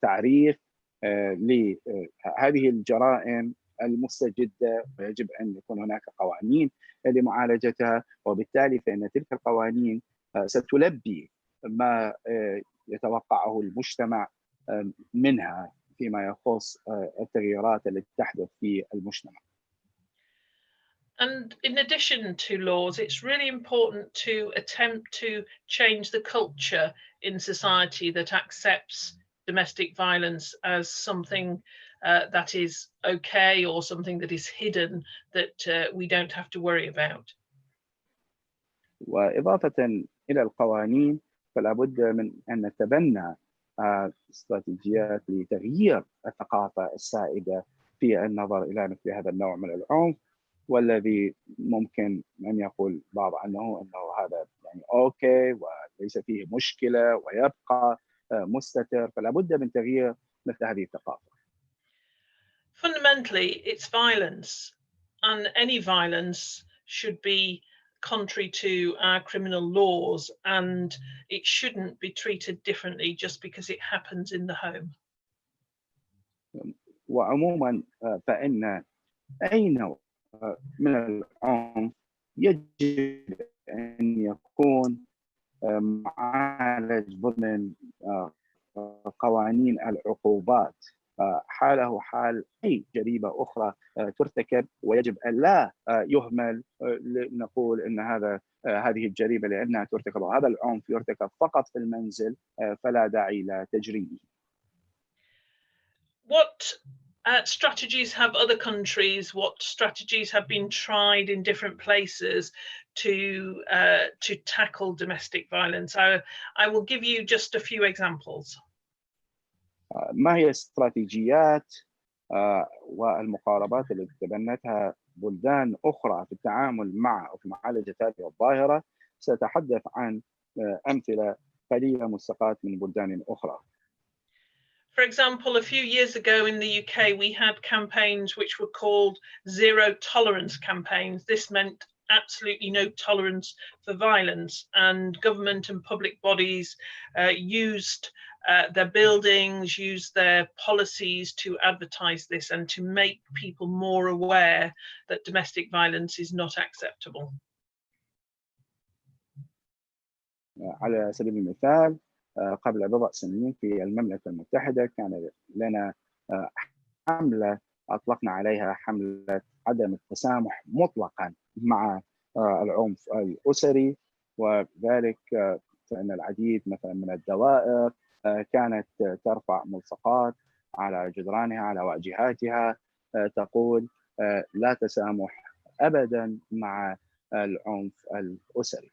تعريف لهذه الجرائم المستجدة، ويجب أن يكون هناك قوانين لمعالجتها، وبالتالي فإن تلك القوانين ستلبي ما يتوقعه المجتمع منها فيما يخص التغييرات التي تحدث في المجتمع. And in addition to laws, it's really important to attempt to change the culture in society that accepts domestic violence as something that is okay, or something that is hidden, that we don't have to worry about. وإضافة إلى القوانين فلا بد من أن نتبنى استراتيجيات لتغيير الثقافة السائدة في النظر إلى مثل هذا النوع من العنف، والذي ممكن أن يقول بعض أنه هذا يعني أوكي وليس فيه مشكلة ويبقى مستتر، فلا بد من تغيير مثل هذه الثقافة. Fundamentally, it's violence, and any violence should be contrary to our criminal laws, and it shouldn't be treated differently just because it happens in the home. وعموما فإن أي نوع من العنف يجب أن يكون معالج ضمن قوانين العقوبات حاله حال أي جريمة أخرى ترتكب، ويجب أن لا يهمل نقول أن هذه الجريمة لأنها ترتكب، وهذا العنف يرتكب فقط في المنزل فلا داعي لتجريمه. What strategies have other countries, what strategies have been tried in different places to tackle domestic violence? I will give you just a few examples. ما هي الاستراتيجيات والمقاربات التي تبنتها بلدان أخرى في التعامل مع أو في معالجة هذه الظاهرة؟ سأتحدث عن أمثلة قليلة مستقاة من بلدان أخرى. For example, a few years ago in the UK, we had campaigns which were called zero tolerance campaigns. This meant absolutely no tolerance for violence, and government and public bodies used their buildings, used their policies to advertise this and to make people more aware that domestic violence is not acceptable. على سبيل المثال قبل بضع سنين في المملكة المتحدة كان لنا حملة أطلقنا عليها حملة عدم التسامح مطلقا مع العنف الأسري، وذلك فإن العديد مثلا من الدوائر كانت ترفع ملصقات على جدرانها على واجهاتها تقول لا تسامح أبدا مع العنف الأسري.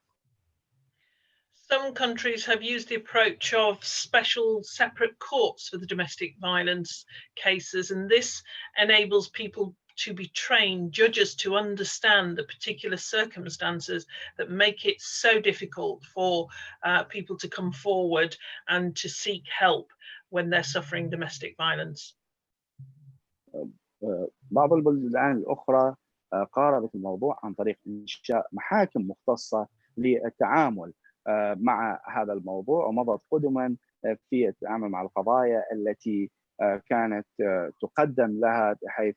Some countries have used the approach of special separate courts for the domestic violence cases, and this enables people to be trained, judges to understand the particular circumstances that make it so difficult for people to come forward and to seek help when they're suffering domestic violence. بعض البلدان الأخرى قاربت الموضوع عن طريق إنشاء محاكم مختصة للتعامل مع هذا الموضوع، ومضت قدما في التعامل مع القضايا التي كانت تقدم لها بحيث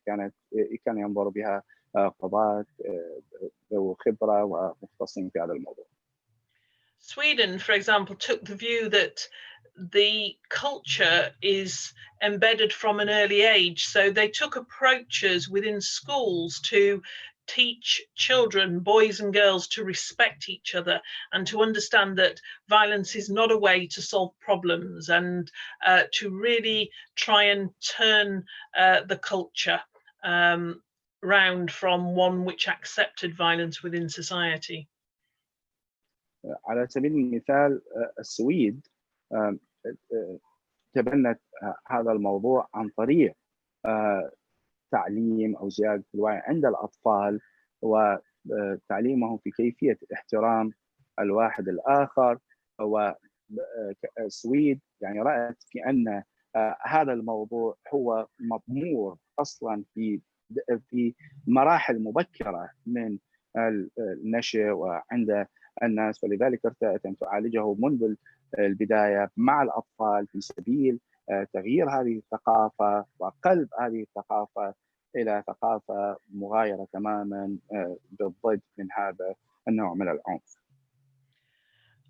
كان ينظر بها قضاة ذو خبرة ومختصين في هذا الموضوع. Sweden, for example, took the view that the culture is embedded from an early age. So they took approaches within schools to teach children, boys and girls, to respect each other and to understand that violence is not a way to solve problems, and to really try and turn the culture round from one which accepted violence within society. على سبيل المثال السويد تبنت هذا الموضوع عن طريق تعليم أو زيادة الوعي عند الأطفال وتعليمهم في كيفية احترام الواحد الآخر. والسويد يعني رأت في أن هذا الموضوع هو مضمور أصلا في مراحل مبكرة من النشأ وعند الناس، ولذلك ارتأت أن تعالجه منذ البداية مع الأطفال في سبيل تغيير هذه الثقافة وقلب هذه الثقافة إلى ثقافة مغايرة تماما بالضد من هذا النوع من العنف.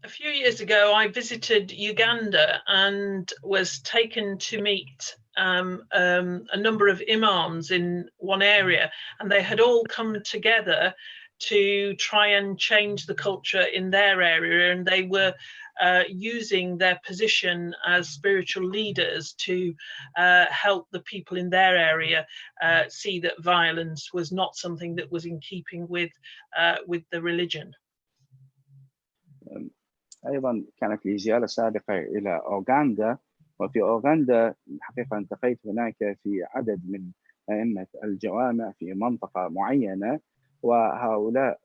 A few years ago, I visited Uganda and was taken to meet a number of imams in one area, and they had all come together to try and change the culture in their area, and they were using their position as spiritual leaders to help the people in their area see that violence was not something that was in keeping with the religion. أيضا كانت لي زيارة سابقة إلى أوغندا، وفي أوغندا الحقيقة التقيت هناك في عدد من أئمة الجوامع في منطقة معينة، وهؤلاء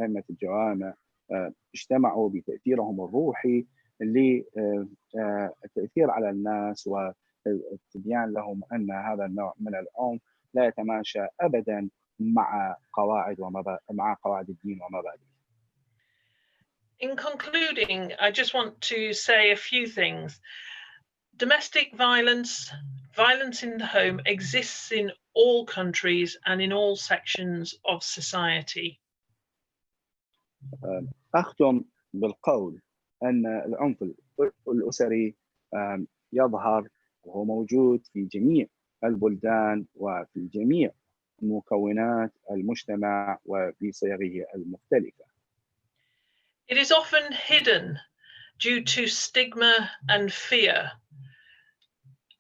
أئمة الجوامع اجتمعوا بتأثيرهم الروحي للتأثير على الناس والتبيان لهم أن هذا النوع من العنف لا يتماشى أبدا مع قواعد الدين ومبادئه. In concluding, I just want to say a few things. Domestic violence, violence in the home exists in all countries and in all sections of society. أختم بالقول أن العنف الأسري يظهر وهو موجود في جميع البلدان وفي جميع مكونات المجتمع وبصيغه المختلفة. It is often hidden due to stigma and fear.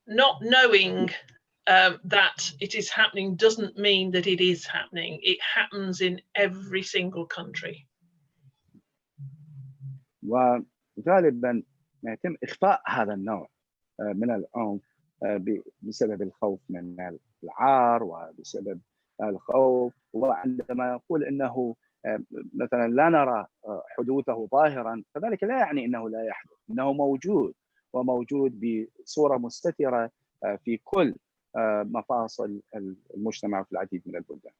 Not knowing that it is happening doesn't mean that it is happening. It happens in every single country. وغالبا يتم إخفاء هذا النوع من العنف بسبب الخوف من العار وبسبب الخوف، وعندما يقول إنه مثلا لا نرى حدوثه ظاهرا فذلك لا يعني إنه لا يحدث، إنه موجود وموجود بصورة مستترة في كل مفاصل المجتمع في العديد من البلدان.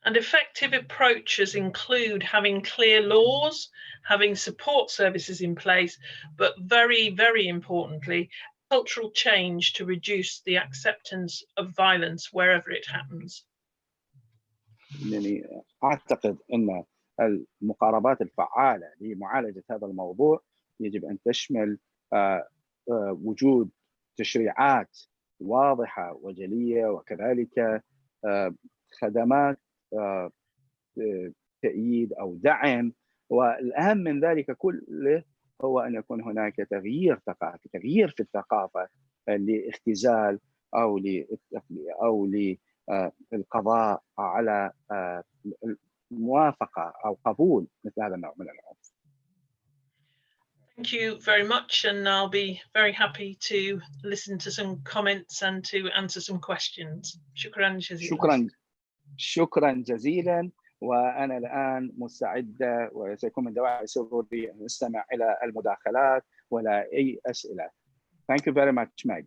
And effective approaches include having clear laws, having support services in place, but very, very importantly, cultural change to reduce the acceptance of violence wherever it happens. يعني أعتقد أن المقاربات الفعالة لمعالجة هذا الموضوع يجب أن تشمل وجود تشريعات واضحة وجلية، وكذلك خدمات تأييد أو دعم، والأهم من ذلك كله هو أن يكون هناك تغيير ثقافي، تغيير في الثقافة لاختزال أو للقضاء على الموافقة أو قبول مثل هذا النوع من العنف. Thank you very much, and I'll be very happy to listen to some comments and to answer some questions. شكرا جزيلا. شكرا جزيلا، وأنا الآن مستعدة وسيكون من دواعي سروري أن أستمع إلى المداخلات ولا أي أسئلة. Thank you very much, Meg.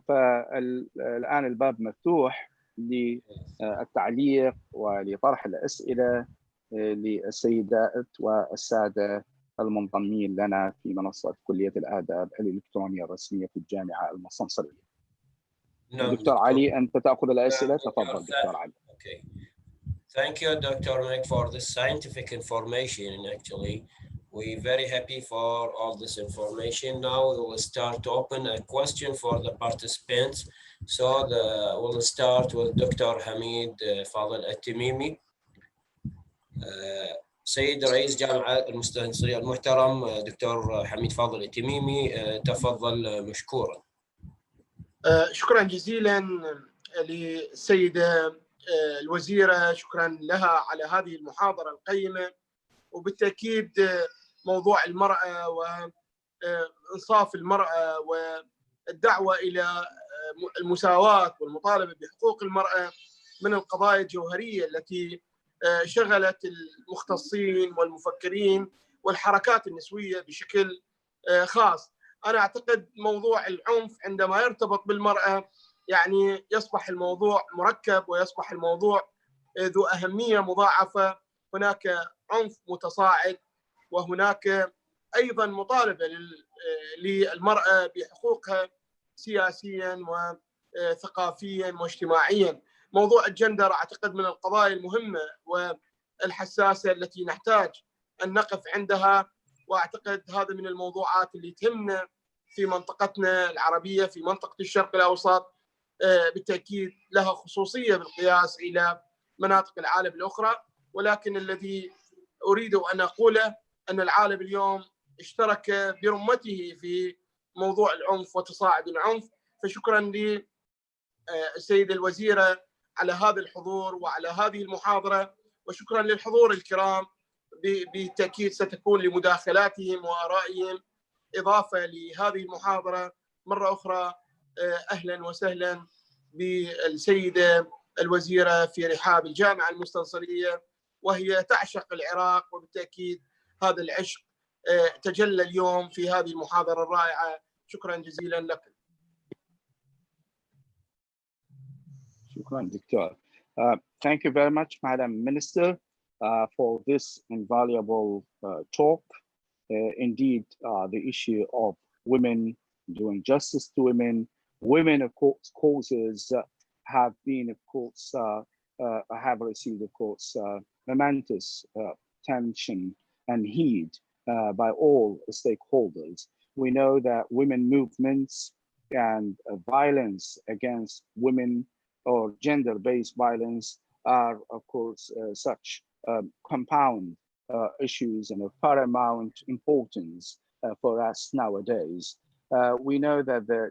فالآن الباب مفتوح للتعليق ولطرح الأسئلة للسيدات والسادة المنضمين لنا في منصة كلية الآداب الإلكترونية الرسمية في الجامعة المستنصرية. دكتور علي، أنت تأخذ الأسئلة، تفضل دكتور علي. Okay. Thank you, Dr. Meg, for this scientific information. Actually, we're very happy for all this information. Now we will start to open a question for the participants. So we'll start with Dr. Hamid Fadel Al-Tamimi. سيد رئيس جامعة المستنصرية المحترم دكتور حميد فاضل التميمي، تفضل مشكورا. شكرا جزيلا للسيدة الوزيرة، شكرا لها على هذه المحاضرة القيمة. وبالتأكيد موضوع المرأة وإنصاف المرأة والدعوة إلى المساواة والمطالبة بحقوق المرأة من القضايا الجوهرية التي شغلت المختصين والمفكرين والحركات النسوية بشكل خاص. أنا أعتقد موضوع العنف عندما يرتبط بالمرأة يعني يصبح الموضوع مركب ويصبح الموضوع ذو أهمية مضاعفة. هناك عنف متصاعد، وهناك أيضا مطالبة للمرأة بحقوقها سياسيا وثقافيا واجتماعيا. موضوع الجندر أعتقد من القضايا المهمة والحساسة التي نحتاج أن نقف عندها، وأعتقد هذا من الموضوعات اللي تهمنا في منطقتنا العربية، في منطقة الشرق الأوسط. بالتأكيد لها خصوصية بالقياس إلى مناطق العالم الأخرى، ولكن الذي أريد أن أقوله أن العالم اليوم اشترك برمته في موضوع العنف وتصاعد العنف. فشكرا للسيدة الوزيرة على هذا الحضور وعلى هذه المحاضرة، وشكرا للحضور الكرام. بالتأكيد ستكون لمداخلاتهم وآرائهم إضافة لهذه المحاضرة. مرة أخرى أهلا وسهلا بالسيدة الوزيرة في رحاب الجامعة المستنصرية، وهي تعشق العراق، وبالتأكيد هذا العشق تجلى اليوم في هذه المحاضرة الرائعة. شكرا جزيلا لكم. شكرا دكتور. Thank you very much, Madam Minister, for this invaluable talk. Indeed, the issue of women, doing justice to women, of course, causes have been, of course, have received, of course, momentous attention and heed by all stakeholders. We know that women movements and violence against women or gender-based violence are, of course, such compound issues and of paramount importance for us nowadays. We know that the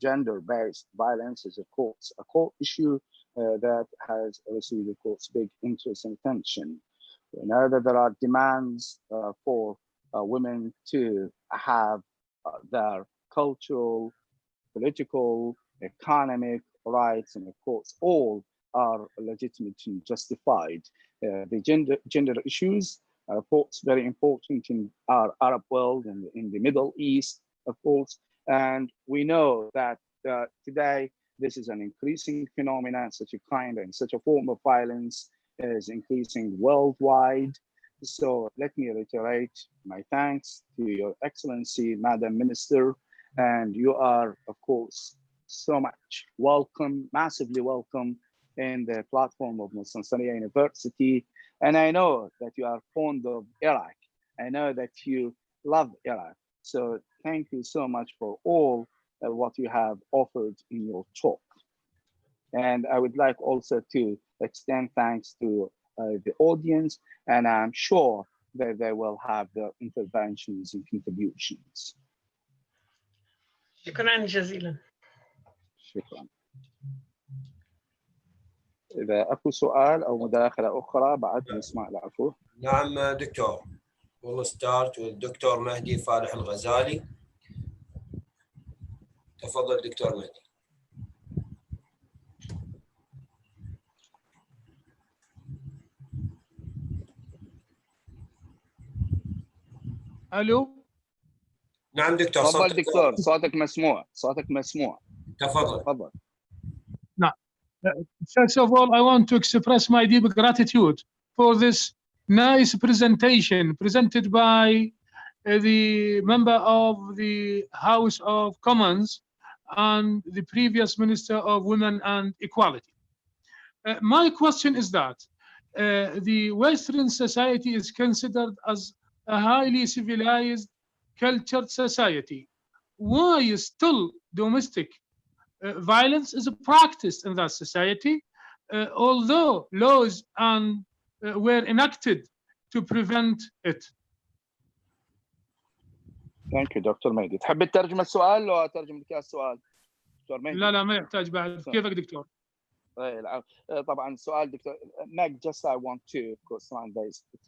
gender-based violence is, of course, a core issue that has received, of course, big interest and attention. We know that there are demands for women to have their cultural, political, economic rights, and of course, all are legitimate and justified. The gender issues are, of course, very important in our Arab world and in the Middle East, of course. And we know that today, this is an increasing phenomenon, such a kind and such a form of violence is increasing worldwide. So let me reiterate my thanks to Your Excellency, Madam Minister, and you are, of course, so much welcome, massively welcome in the platform of Munsansariya University. And I know that you are fond of Iraq. I know that you love Iraq. So thank you so much for all what you have offered in your talk. And I would like also to extend thanks to the audience, and I'm sure that they will have their interventions and contributions. شكرا جزيلا. شكرا. إذا أكو سؤال أو مداخلة أخرى بعد نسمع العفو. نعم دكتور. We'll start with دكتور مهدي فالح الغزالي. تفضل دكتور مهدي. الو. نعم دكتور. تفضل دكتور، صوتك مسموع، صوتك مسموع. تفضل. تفضل. نعم. First of all, I want to express my deep gratitude for this nice presentation presented by the member of the House of Commons and the previous Minister of Women and Equality. My question is that the Western society is considered as a highly civilized, cultured society. Why is still domestic violence is practiced in that society, although laws were enacted to prevent it? Thank you دكتور مهدي. تحب تترجم السؤال لو أترجم لك السؤال دكتور مهدي؟ لا ما يحتاج بعد. كيفك دكتور؟ طبعا سؤال دكتور Meg, just I want to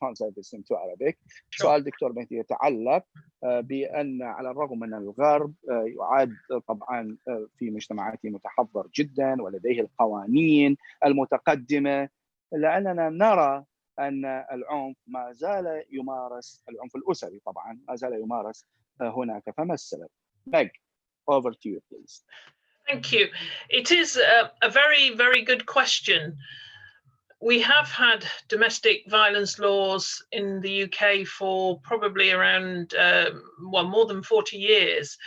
translate this into Arabic. سؤال دكتور مهدي يتعلق بأن على الرغم من الغرب يعد طبعا في مجتمعاته متحضر جدا ولديه القوانين المتقدمة، إلا أننا نرى أن العنف ما زال يمارس، العنف الأسري طبعا ما زال يمارس هناك، فما السبب؟ Meg, over to you please. Thank you. It is a very, very good question. We have had domestic violence laws in the UK for probably around, more than 40 years.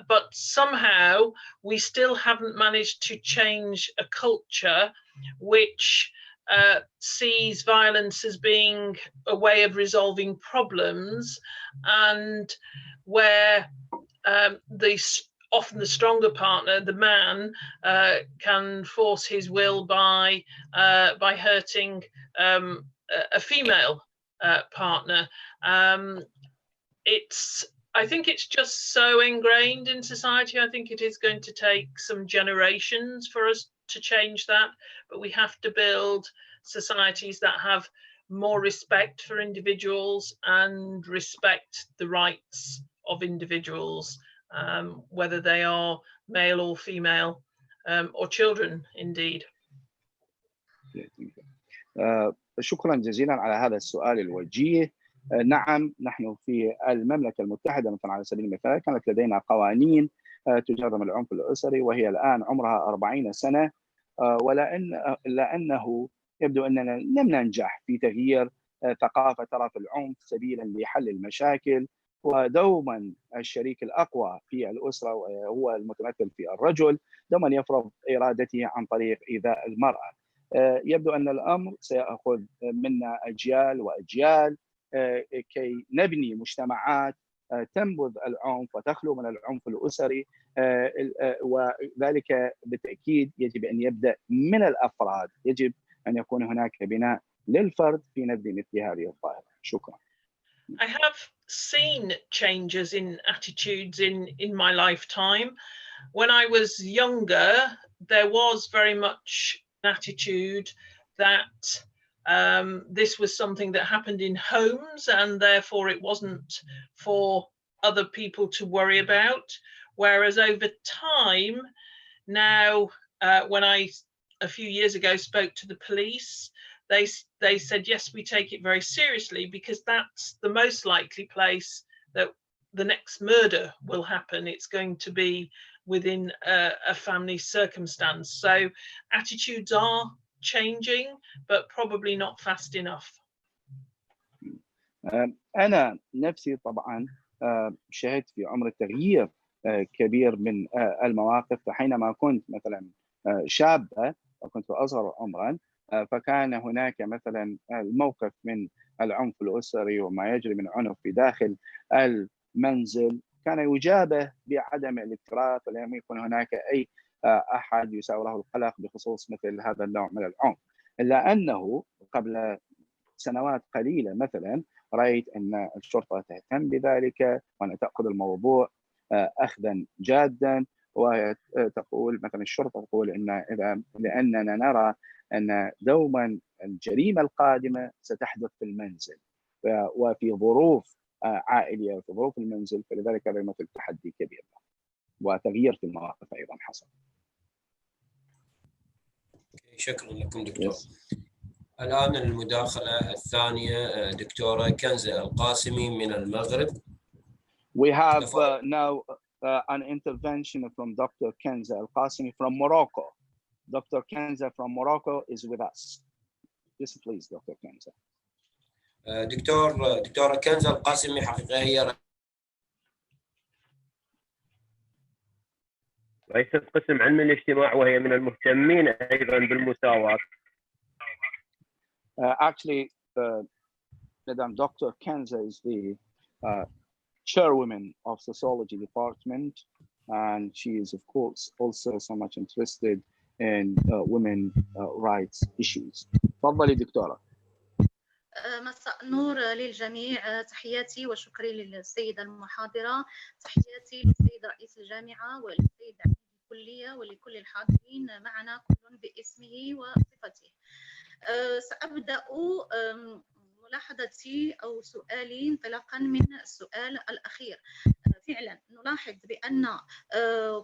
But somehow we still haven't managed to change a culture which sees violence as being a way of resolving problems, and where often the stronger partner, the man, can force his will by hurting a female partner. I think it's just so ingrained in society. I think it is going to take some generations for us to change that, but we have to build societies that have more respect for individuals and respect the rights of individuals, whether they are male or female, or children indeed. شكرا جزيلا على هذا السؤال الوجيه. نعم، نحن في المملكة المتحدة مثلا على سبيل المثال كانت لدينا قوانين تجرم العنف الأسري، وهي الآن عمرها 40 سنة، لأنه يبدو أننا لم ننجح في تغيير ثقافة طرف العنف سبيلا لحل المشاكل. ودوما الشريك الأقوى في الأسرة هو المتمثل في الرجل، دوما يفرض إرادته عن طريق إيذاء المرأة. يبدو أن الأمر سيأخذ منا أجيال وأجيال كي نبني مجتمعات تنبذ العنف وتخلو من العنف الأسري، وذلك بالتأكيد يجب أن يبدأ من الأفراد. يجب أن يكون هناك بناء للفرد في نبذ مثل هذه الظاهرة. شكرا. I have seen changes in attitudes in my lifetime. When I was younger, there was very much an attitude that this was something that happened in homes and therefore it wasn't for other people to worry about. Whereas over time now, when I a few years ago spoke to the police, they said, yes, we take it very seriously because that's the most likely place that the next murder will happen. It's going to be within a family circumstance. So attitudes are changing, but probably not fast enough. أنا نفسي طبعا شهدت في عمر التغيير كبير من المواقف. فحينما كنت مثلا شابة وكنت أصغر عمرا، فكان هناك مثلا الموقف من العنف الأسري وما يجري من عنف في داخل المنزل كان يجابه بعدم الاكتراث، ولم يكن هناك أي أحد يساوره القلق بخصوص مثل هذا النوع من العنف. إلا أنه قبل سنوات قليلة مثلا رأيت أن الشرطة تهتم بذلك وأن تأخذ الموضوع أخذا جادا، وتقول مثلا الشرطة تقول لأننا نرى أن دوما الجريمة القادمة ستحدث في المنزل وفي ظروف عائلية وفي ظروف المنزل، فلذلك هذا يمثل تحدي كبير وتغيير في المواقف أيضا حصل. شكرا لكم دكتور. الآن المداخلة الثانية دكتورة كنزة القاسمي من المغرب. We have now an intervention from Dr. Kenza Al-Qasimi from Morocco. Dr. Kenza from Morocco is with us. Yes, please, Dr. Kenza. دكتورة كنزة القاسمي حقيقة هي رئيسة قسم علم الاجتماع، وهي من المهتمين أيضا بالمساواة. Actually, Madam Dr. Kenza is the chairwoman of sociology department, and she is of course also so much interested in women rights issues. تفضلي دكتورة. مساء النور للجميع، تحياتي وشكري للسيدة المحاضرة، تحياتي للسيد رئيس الجامعة وللسيد عميد الكلية ولكل الحاضرين معنا كل باسمه وصفته. سأبدأ ملاحظتي أو سؤالي انطلاقا من السؤال الأخير. فعلا نلاحظ بأن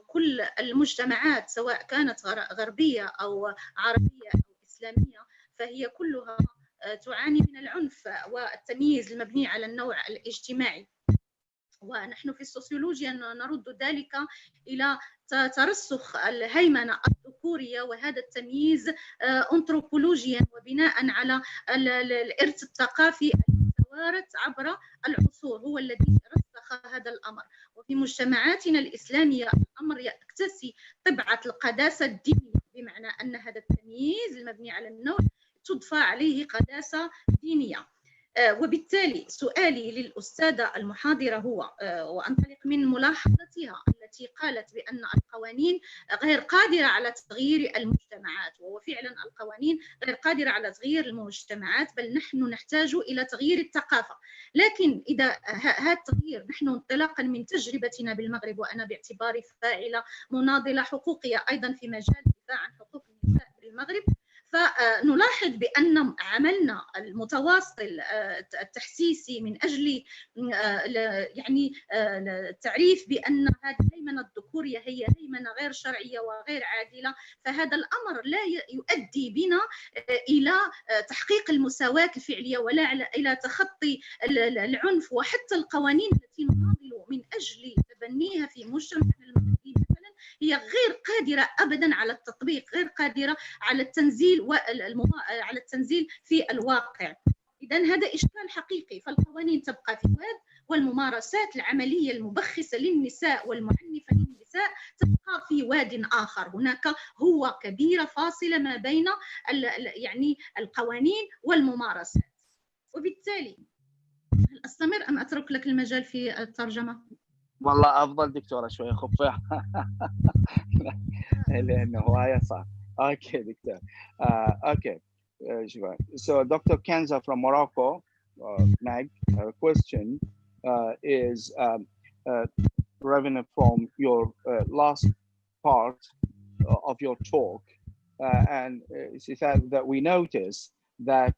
كل المجتمعات سواء كانت غربية أو عربية أو إسلامية فهي كلها تعاني من العنف والتمييز المبني على النوع الاجتماعي، ونحن في السوسيولوجيا نرد ذلك إلى ترسخ الهيمنة الذكورية وهذا التمييز أنثروبولوجيا وبناء على الإرث الثقافي المتوارث عبر العصور هو الذي رسخ هذا الأمر. وفي مجتمعاتنا الإسلامية الأمر يكتسي طبعة القداسة الدينية، بمعنى أن هذا التمييز المبني على النوع تضفى عليه قداسة دينية. وبالتالي سؤالي للأستاذة المحاضرة هو وأنطلق من ملاحظتها التي قالت بأن القوانين غير قادرة على تغيير المجتمعات، وفعلا القوانين غير قادرة على تغيير المجتمعات، بل نحن نحتاج إلى تغيير الثقافة. لكن إذا هذا التغيير نحن انطلاقا من تجربتنا بالمغرب، وأنا باعتباري فاعلة مناضلة حقوقية أيضا في مجال الدفاع عن حقوق النساء بالمغرب، فنلاحظ بأن عملنا المتواصل التحسيسي من أجل يعني التعريف بأن هذه الهيمنة الذكورية هي هيمنة غير شرعية وغير عادلة، فهذا الأمر لا يؤدي بنا إلى تحقيق المساواة الفعلية ولا إلى تخطي العنف، وحتى القوانين التي نناضل من أجل تبنيها في مجتمعنا المغربي مثلا هي غير قادرة أبدا على التطبيق، غير قادرة على التنزيل على التنزيل في الواقع. إذن هذا إشكال حقيقي، فالقوانين تبقى في واد، والممارسات العملية المبخسة للنساء والمعنفة للنساء تبقى في واد آخر. هناك هو كبيرة فاصلة ما بين يعني القوانين والممارسات. وبالتالي هل أستمر أم أترك لك المجال في الترجمة؟ والله أفضل دكتورة شوية خفيها لأنه هواية صعب. Okay, Dr. Okay. So Dr. Kenza from Morocco, Meg, her question is revenue from your last part of your talk, and she said that we notice that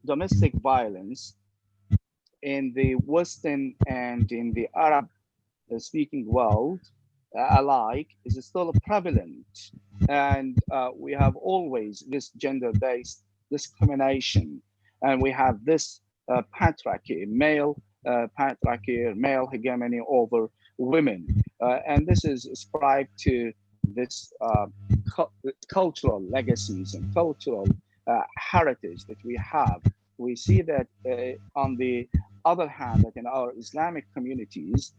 domestic violence in the Western and in the Arab-speaking world alike is still prevalent, and we have always this gender-based discrimination, and we have this patriarchy, male patriarchy, male hegemony over women, and this is ascribed to this cultural legacies and cultural heritage that we have. We see that on the other hand, that in our Islamic communities,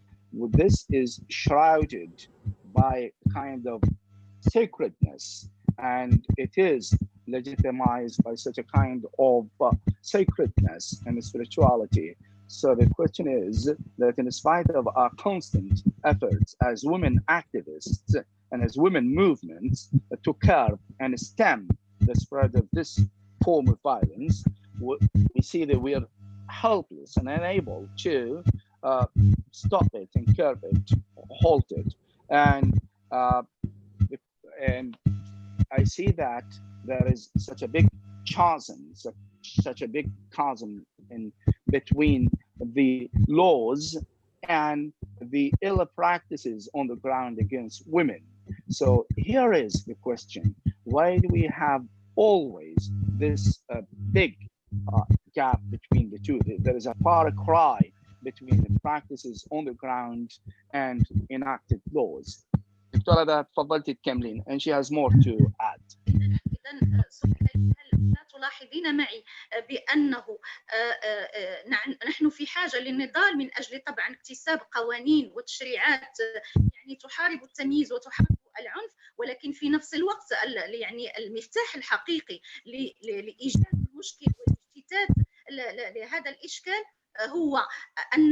this is shrouded by kind of sacredness, and it is legitimized by such a kind of sacredness and spirituality. So the question is that in spite of our constant efforts as women activists and as women movements to curb and stem the spread of this form of violence, we see that we are helpless and unable to stop it and curb it, halt it. And I see that there is such a big chasm, such a big chasm in between the laws and the ill practices on the ground against women. So here is the question: why do we have always this big gap between the two? There is a far cry between the practices on the ground and enacted laws. دكتورة إذا تفضلتي تكملين and she has more to add. إذن سؤالي: هل لا تلاحظين معي بأنه نحن في حاجة للنضال من أجل طبعا اكتساب قوانين وتشريعات يعني تحارب التمييز وتحارب العنف، ولكن في نفس الوقت يعني المفتاح الحقيقي لإيجاد المشكل والاجتثاث لهذا الإشكال هو أن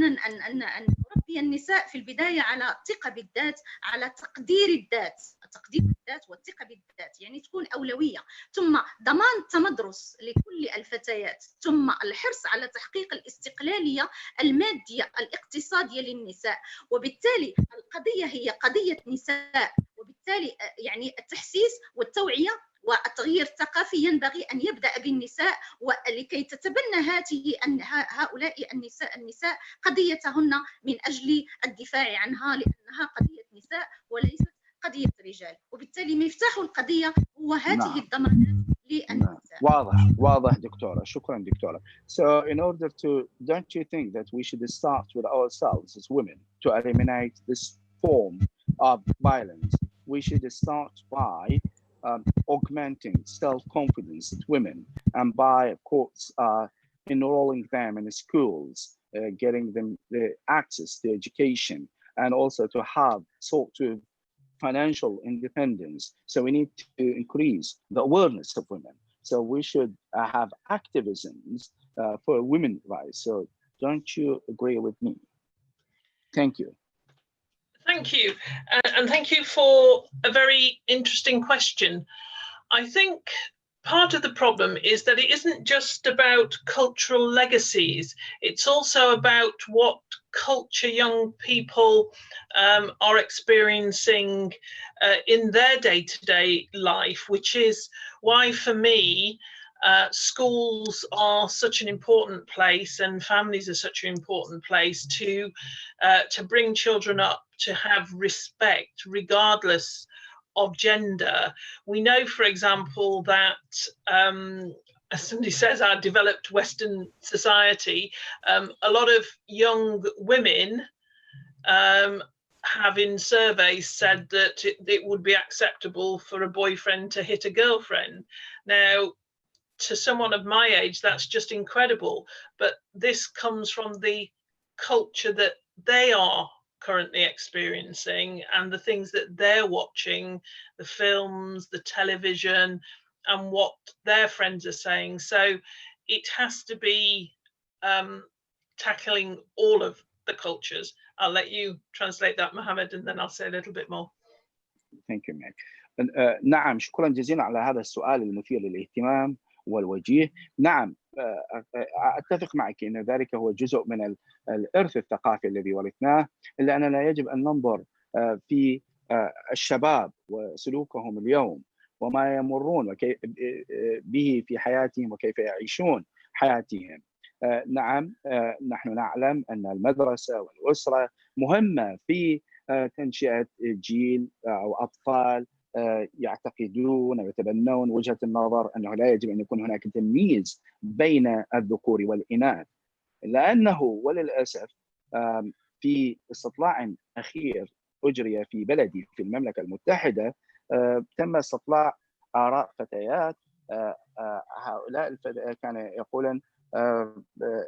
نربي النساء في البداية على الثقة بالذات، على تقدير الذات والثقة بالذات، يعني تكون أولوية، ثم ضمان التمدرس لكل الفتيات، ثم الحرص على تحقيق الاستقلالية المادية الاقتصادية للنساء. وبالتالي القضية هي قضية نساء، وبالتالي يعني التحسيس والتوعية والتغيير الثقافي ينبغي أن يبدأ بالنساء، ولكي تتبنى هؤلاء النساء قضيتهن من أجل الدفاع عنها، لأنها قضية نساء وليست قضية رجال. وبالتالي مفتاح القضية هو هذه الضمانات للنساء. واضح دكتورة، شكرا دكتورة. So in order to, don't you think that we should start with ourselves as women to eliminate this form of violence? We should start by augmenting self-confidence in women, and by, of course, enrolling them in schools, getting them the access to education, and also to have sort of financial independence. So we need to increase the awareness of women. So we should have activisms for women's rights. So don't you agree with me? Thank you. Thank you. And thank you for a very interesting question. I think part of the problem is that it isn't just about cultural legacies. It's also about what culture young people are experiencing in their day-to-day life, which is why, for me, schools are such an important place, and families are such an important place to bring children up to have respect regardless of gender. We know, for example, that as somebody says, our developed Western society, a lot of young women have in surveys said that it would be acceptable for a boyfriend to hit a girlfriend. Now, to someone of my age, that's just incredible. But this comes from the culture that they are currently experiencing and the things that they're watching, the films, the television, and what their friends are saying. So it has to be tackling all of the cultures. I'll let you translate that, Mohammed, and then I'll say a little bit more. Thank you, Meg. نعم، شكرا جزيلا على هذا السؤال المثير للاهتمام والوجيه. نعم، أتفق معك أن ذلك هو جزء من الإرث الثقافي الذي ورثناه، إلا أننا يجب أن ننظر في الشباب وسلوكهم اليوم وما يمرون به في حياتهم وكيف يعيشون حياتهم. نعم، نحن نعلم أن المدرسة والأسرة مهمة في تنشئة جيل أو أطفال يعتقدون ويتبنون وجهة النظر أنه لا يجب أن يكون هناك تمييز بين الذكور والإناث، لأنه وللأسف في استطلاع أخير أجري في بلدي في المملكة المتحدة تم استطلاع آراء فتيات. هؤلاء الفتيات كانوا يقولون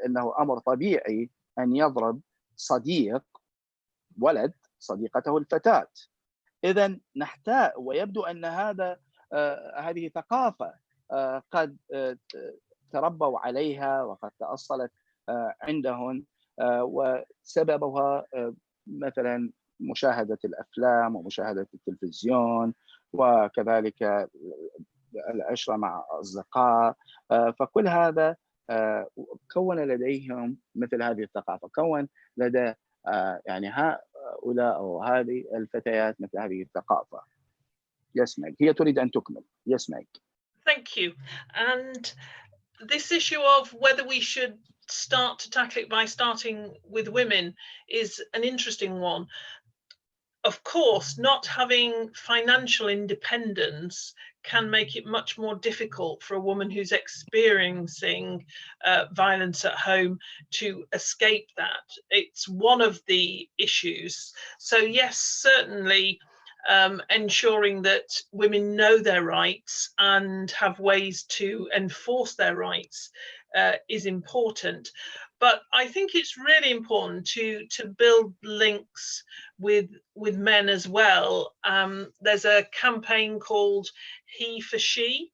أنه أمر طبيعي أن يضرب صديق ولد صديقته الفتاة. إذن نحتاج، ويبدو أن هذه ثقافة قد تربوا عليها وقد تأصلت عندهم، وسببها مثلا مشاهدة الأفلام ومشاهدة التلفزيون، وكذلك العشرة مع أصدقاء. فكل هذا كون لديهم مثل هذه الثقافة، كون لدى يعني هؤلاء أو هذه الفتيات مثل هذه الثقافة. يسمعك، هي تريد أن تكمل. يسمعك. Thank you. And this issue of whether we should start to tackle it by starting with women is an interesting one. Of course, not having financial independence can make it much more difficult for a woman who's experiencing violence at home to escape that. It's one of the issues. So yes, certainly ensuring that women know their rights and have ways to enforce their rights is important. But I think it's really important to build links with men as well. There's a campaign called He for She,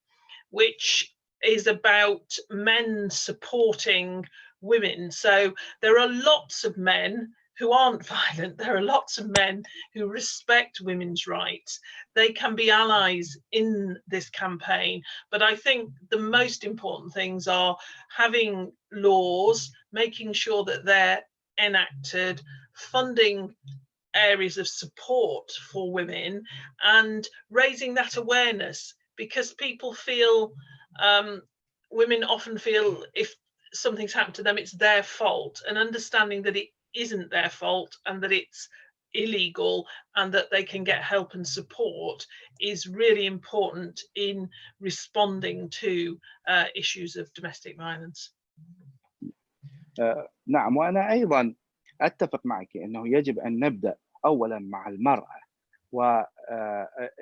which is about men supporting women. So there are lots of men who aren't violent. There are lots of men who respect women's rights. They can be allies in this campaign. But I think the most important things are having laws, making sure that they're enacted, funding areas of support for women, and raising that awareness, because people feel, women often feel if something's happened to them, it's their fault, and understanding that it isn't their fault and that it's illegal and that they can get help and support is really important in responding to issues of domestic violence. نعم، وأنا أيضا أتفق معك أنه يجب أن نبدأ أولا مع المرأة،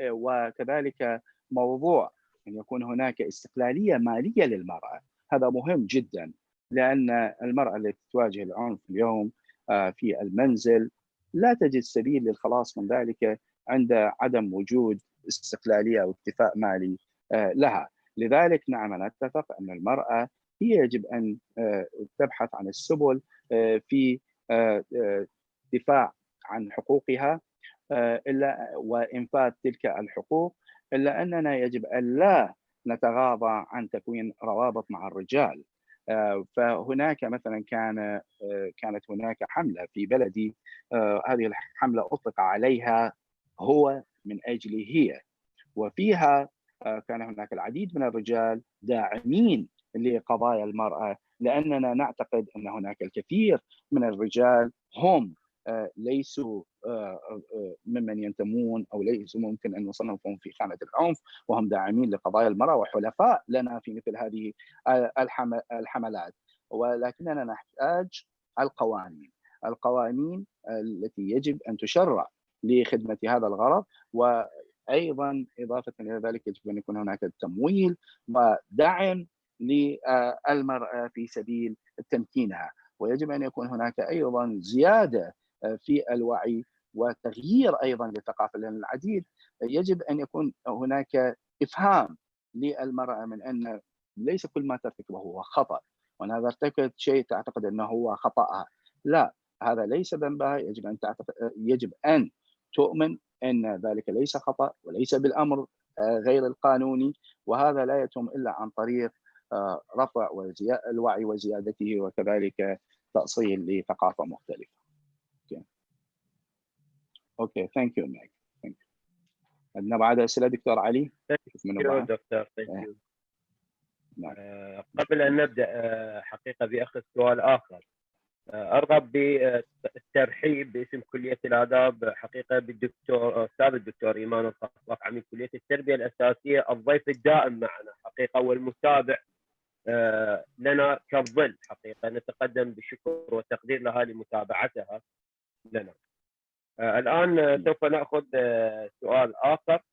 وكذلك موضوع أن يكون هناك استقلالية مالية للمرأة. هذا مهم جدا، لأن المرأة التي تواجه العنف اليوم في المنزل لا تجد سبيل للخلاص من ذلك عند عدم وجود استقلالية أو اكتفاء مالي لها. لذلك نعم، أنا أتفق أن المرأة هي يجب أن تبحث عن السبل في دفاع عن حقوقها وإنفاذ تلك الحقوق، إلا أننا يجب أن لا نتغاضى عن تكوين روابط مع الرجال. فهناك مثلا كانت هناك حملة في بلدي، هذه الحملة أطلق عليها هو من أجل هي، وفيها كان هناك العديد من الرجال داعمين لقضايا المرأة، لأننا نعتقد أن هناك الكثير من الرجال هم ليسوا ممن ينتمون أو ليسوا ممكن أن نصنفهم في خانة العنف، وهم داعمين لقضايا المرأة وحلفاء لنا في مثل هذه الحملات. ولكننا نحتاج القوانين التي يجب أن تشرع لخدمة هذا الغرض. وأيضا إضافة إلى ذلك يجب أن يكون هناك تمويل ودعم للمرأة في سبيل تمكينها، ويجب أن يكون هناك أيضا زيادة في الوعي وتغيير أيضا للثقافة، لأن العديد يجب أن يكون هناك إفهام للمرأة من أن ليس كل ما ترتكبه هو خطأ، وأن إذا ارتكبت شيء تعتقد أنه هو خطأها، لا، هذا ليس ذنبها. يجب أن تؤمن أن ذلك ليس خطأ وليس بالأمر غير القانوني، وهذا لا يتم إلا عن طريق رفع الوعي وزيادته، وكذلك تأصيل لثقافة مختلفة. اوكي ثانك يو مايك. عندنا بعد اسئله دكتور علي؟ دكتور قبل ان نبدا حقيقه باخذ سؤال اخر، ارغب بالترحيب باسم كليه الآداب حقيقه بالدكتور استاذ الدكتور ايمان الخطاف، عميد كليه التربيه الاساسيه، الضيف الدائم معنا حقيقه والمتابع لنا كالظل حقيقه. نتقدم بالشكر والتقدير لها لمتابعتها لنا. الآن سوف نأخذ سؤال آخر.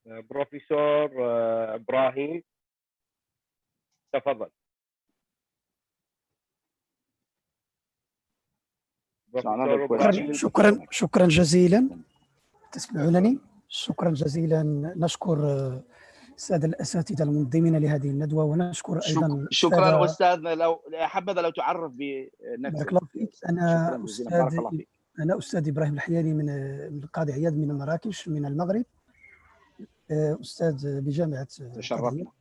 بروفيسور إبراهيم تفضل. شكرا جزيلا. تسمعونني؟ شكرا جزيلا. نشكر السادة الأساتذة المنظمين لهذه الندوة، ونشكر أيضا شكرا أستاذنا. لو حبذا لو تعرف بنفسك. بارك الله فيك. شكرا جزيلا. بارك الله فيك. أنا أستاذ إبراهيم الحياني من القاضي عياض من مراكش من المغرب، أستاذ بجامعة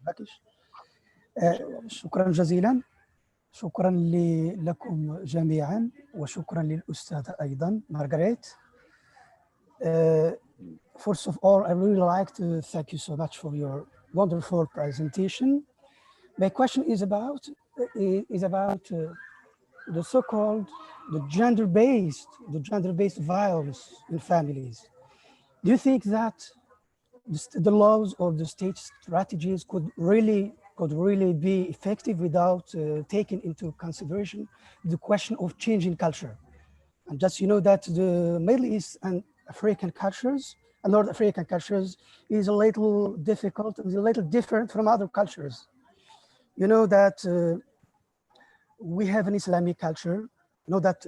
مراكش. شكرا جزيلا. شكرا لكم جميعا، وشكرا للأستاذة أيضا مارغريت. First of all, I really like to thank you so much for your wonderful presentation. My question is about the so-called gender-based violence in families. Do you think that the laws or the state strategies could really be effective without taking into consideration the question of changing culture? And just that the Middle East and African cultures and North African cultures is a little difficult, is a little different from other cultures. You know that we have an Islamic culture. You know that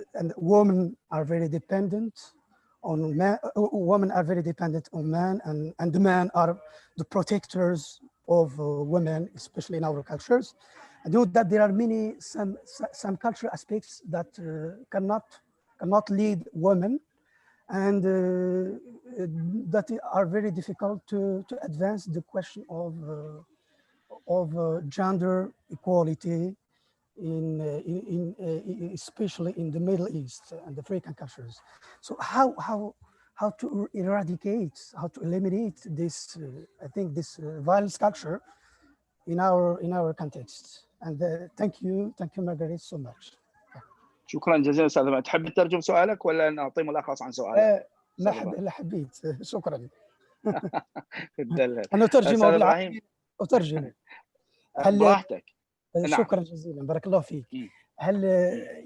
women are very dependent on men. Women are very dependent on men, and the men are the protectors of women, especially in our cultures. I know that there are some cultural aspects that cannot lead women, and that are very difficult to advance the question of gender equality especially in the Middle East and African cultures. So how to eradicate, how to eliminate this, I think this violence culture in our context. And thank you Margaret so much. شكرا جزيلا استاذ. تحب تترجم سؤالك ولا نعطي ملخص عن سؤالك؟ لا حبيت. شكرا. انا اترجم بالعربي اترجم. براحتك. شكرا جزيلا. بارك الله فيك. هل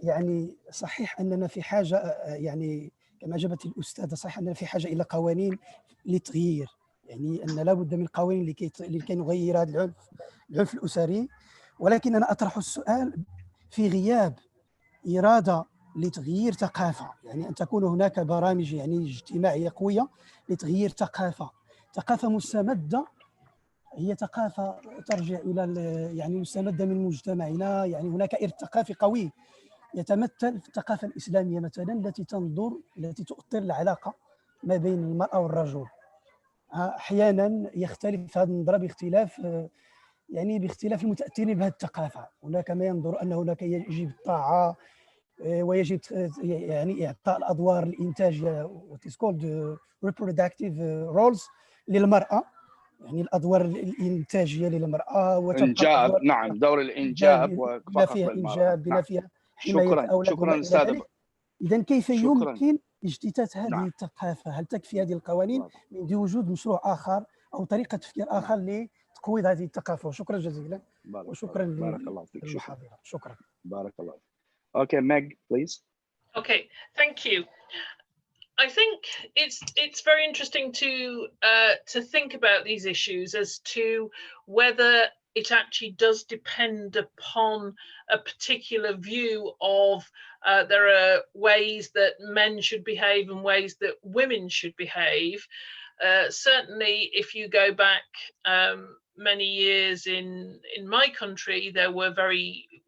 يعني صحيح اننا في حاجه، يعني كما اجابت الاستاذه، صحيح اننا في حاجه الى قوانين للتغيير، يعني ان لابد من قوانين لكي نغير هذا العنف الاسري، ولكن انا اطرح السؤال في غياب اراده لتغيير ثقافه، يعني ان تكون هناك برامج يعني اجتماعيه قويه لتغيير ثقافه مستمده، هي ثقافه ترجع الى يعني مستمده من مجتمعنا. يعني هناك ارث ثقافي قوي يتمثل في الثقافه الاسلاميه مثلا، التي تؤطر العلاقه ما بين المراه والرجل. احيانا يختلف هذا النظره باختلاف المتاثرين بهذه الثقافه. هناك ما ينظر ان هناك يجب الطاعه ويجب يعني اعطاء الادوار الانتاجيه what is called reproductive roles للمراه، يعني الادوار الانتاجيه للمراه، وتبقى نعم دور الانجاب بما فيها انجاب، بما فيها حمايه الاولاد. شكرا استاذ. اذا كيف يمكن اجتثاث هذه الثقافه؟ هل تكفي هذه القوانين من دون وجود مشروع اخر او طريقه تفكير اخر لتقويض هذه الثقافه؟ شكرا جزيلا. وشكرا للمحاضره. شكرا. بارك الله فيك. Okay, Meg, please. Okay, thank you. I think it's very interesting to think about these issues as to whether it actually does depend upon a particular view of there are ways that men should behave and ways that women should behave. Certainly, if you go back many years in my country, there were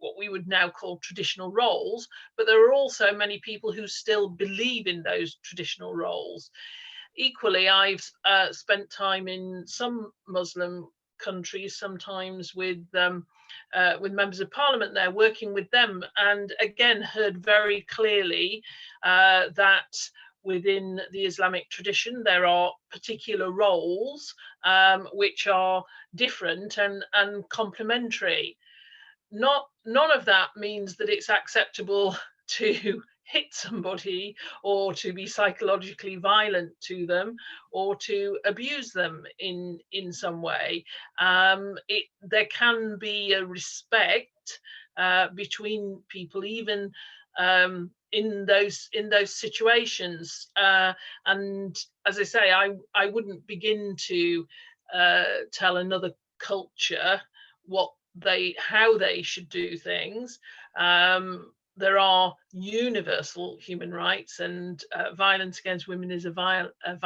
what we would now call traditional roles, but there are also many people who still believe in those traditional roles. Equally, I've spent time in some Muslim countries, sometimes with members of parliament there, working with them, and again heard very clearly that within the Islamic tradition there are particular roles which are different and complementary. None of that means that it's acceptable to hit somebody or to be psychologically violent to them or to abuse them in some way. There can be a respect between people, even in those situations. And as I say, I wouldn't begin to tell another culture how they should do things. there are universal human rights, and violence against women is a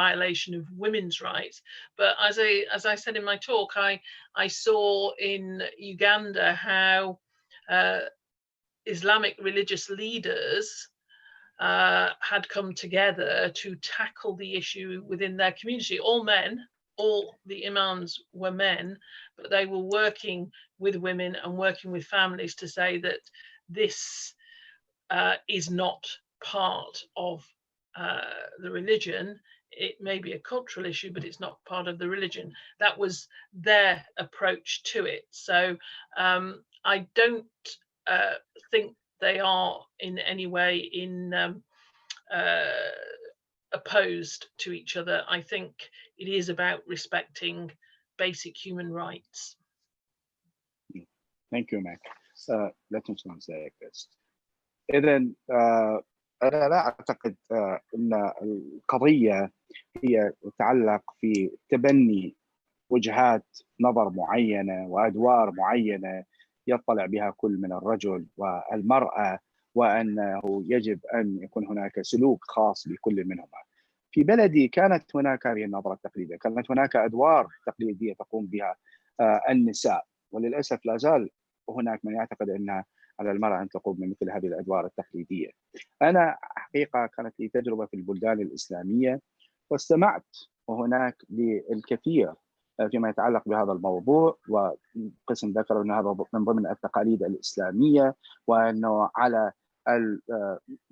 violation of women's rights. But as I said in my talk, I saw in Uganda how Islamic religious leaders had come together to tackle the issue within their community. All men, all the imams were men, but they were working with women and working with families to say that this is not part of the religion. It may be a cultural issue, but it's not part of the religion. That was their approach to it. So I don't think they are in any way opposed to each other. I think it is about respecting basic human rights. Thank you, Mac. Let me translate this. إذا أنا لا أعتقد أن القضية هي تتعلق في تبني وجهات نظر معينة وأدوار معينة يطلع بها كل من الرجل والمرأة، وأنه يجب أن يكون هناك سلوك خاص بكل منهما. في بلدي كانت هناك هذه النظرة التقليدية، كانت هناك أدوار تقليدية تقوم بها النساء، وللأسف لا زال هناك من يعتقد أن على المرأة أن تقوم بمثل هذه الأدوار التقليدية. أنا حقيقة كانت لي تجربة في البلدان الإسلامية واستمعت هناك للكثير فيما يتعلق بهذا الموضوع، وقسم ذكر أن هذا من ضمن التقاليد الإسلامية، وأنه على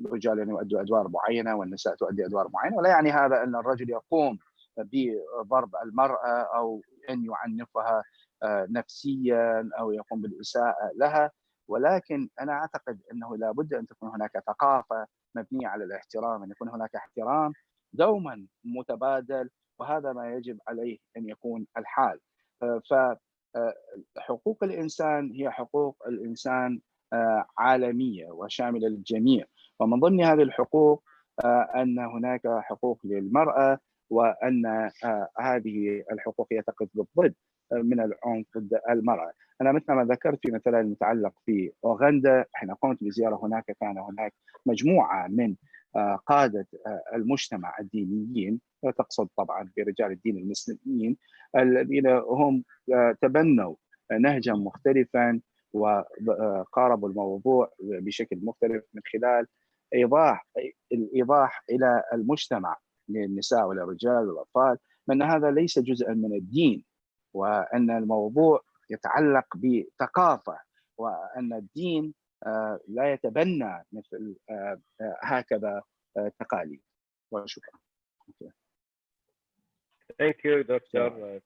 الرجال أن يؤدوا أدوار معينة والنساء تؤدي أدوار معينة، ولا يعني هذا أن الرجل يقوم بضرب المرأة أو أن يعنفها نفسيا أو يقوم بالإساءة لها، ولكن أنا أعتقد أنه لابد أن تكون هناك ثقافة مبنية على الاحترام، أن يكون هناك احترام دوما متبادل، وهذا ما يجب عليه أن يكون الحال. فحقوق الإنسان هي حقوق الإنسان عالمية وشاملة للجميع، ومن ضمن هذه الحقوق أن هناك حقوق للمرأة، وأن هذه الحقوق هي تقف بالضد من العنف ضد المرأة. أنا مثل ما ذكرت في مثلا المتعلق في أوغندا، حين قمت بزيارة هناك كان هناك مجموعة من قادة المجتمع الدينيين، تقصد طبعا برجال الدين المسلمين، الذين هم تبنوا نهجا مختلفا وقاربوا الموضوع بشكل مختلف من خلال الإيضاح إلى المجتمع للنساء والرجال والأطفال أن هذا ليس جزءا من الدين، وأن الموضوع يتعلق بثقافة، وأن الدين لا يتبنى مثل هكذا تقاليد. وشكرا. Thank you, Doctor.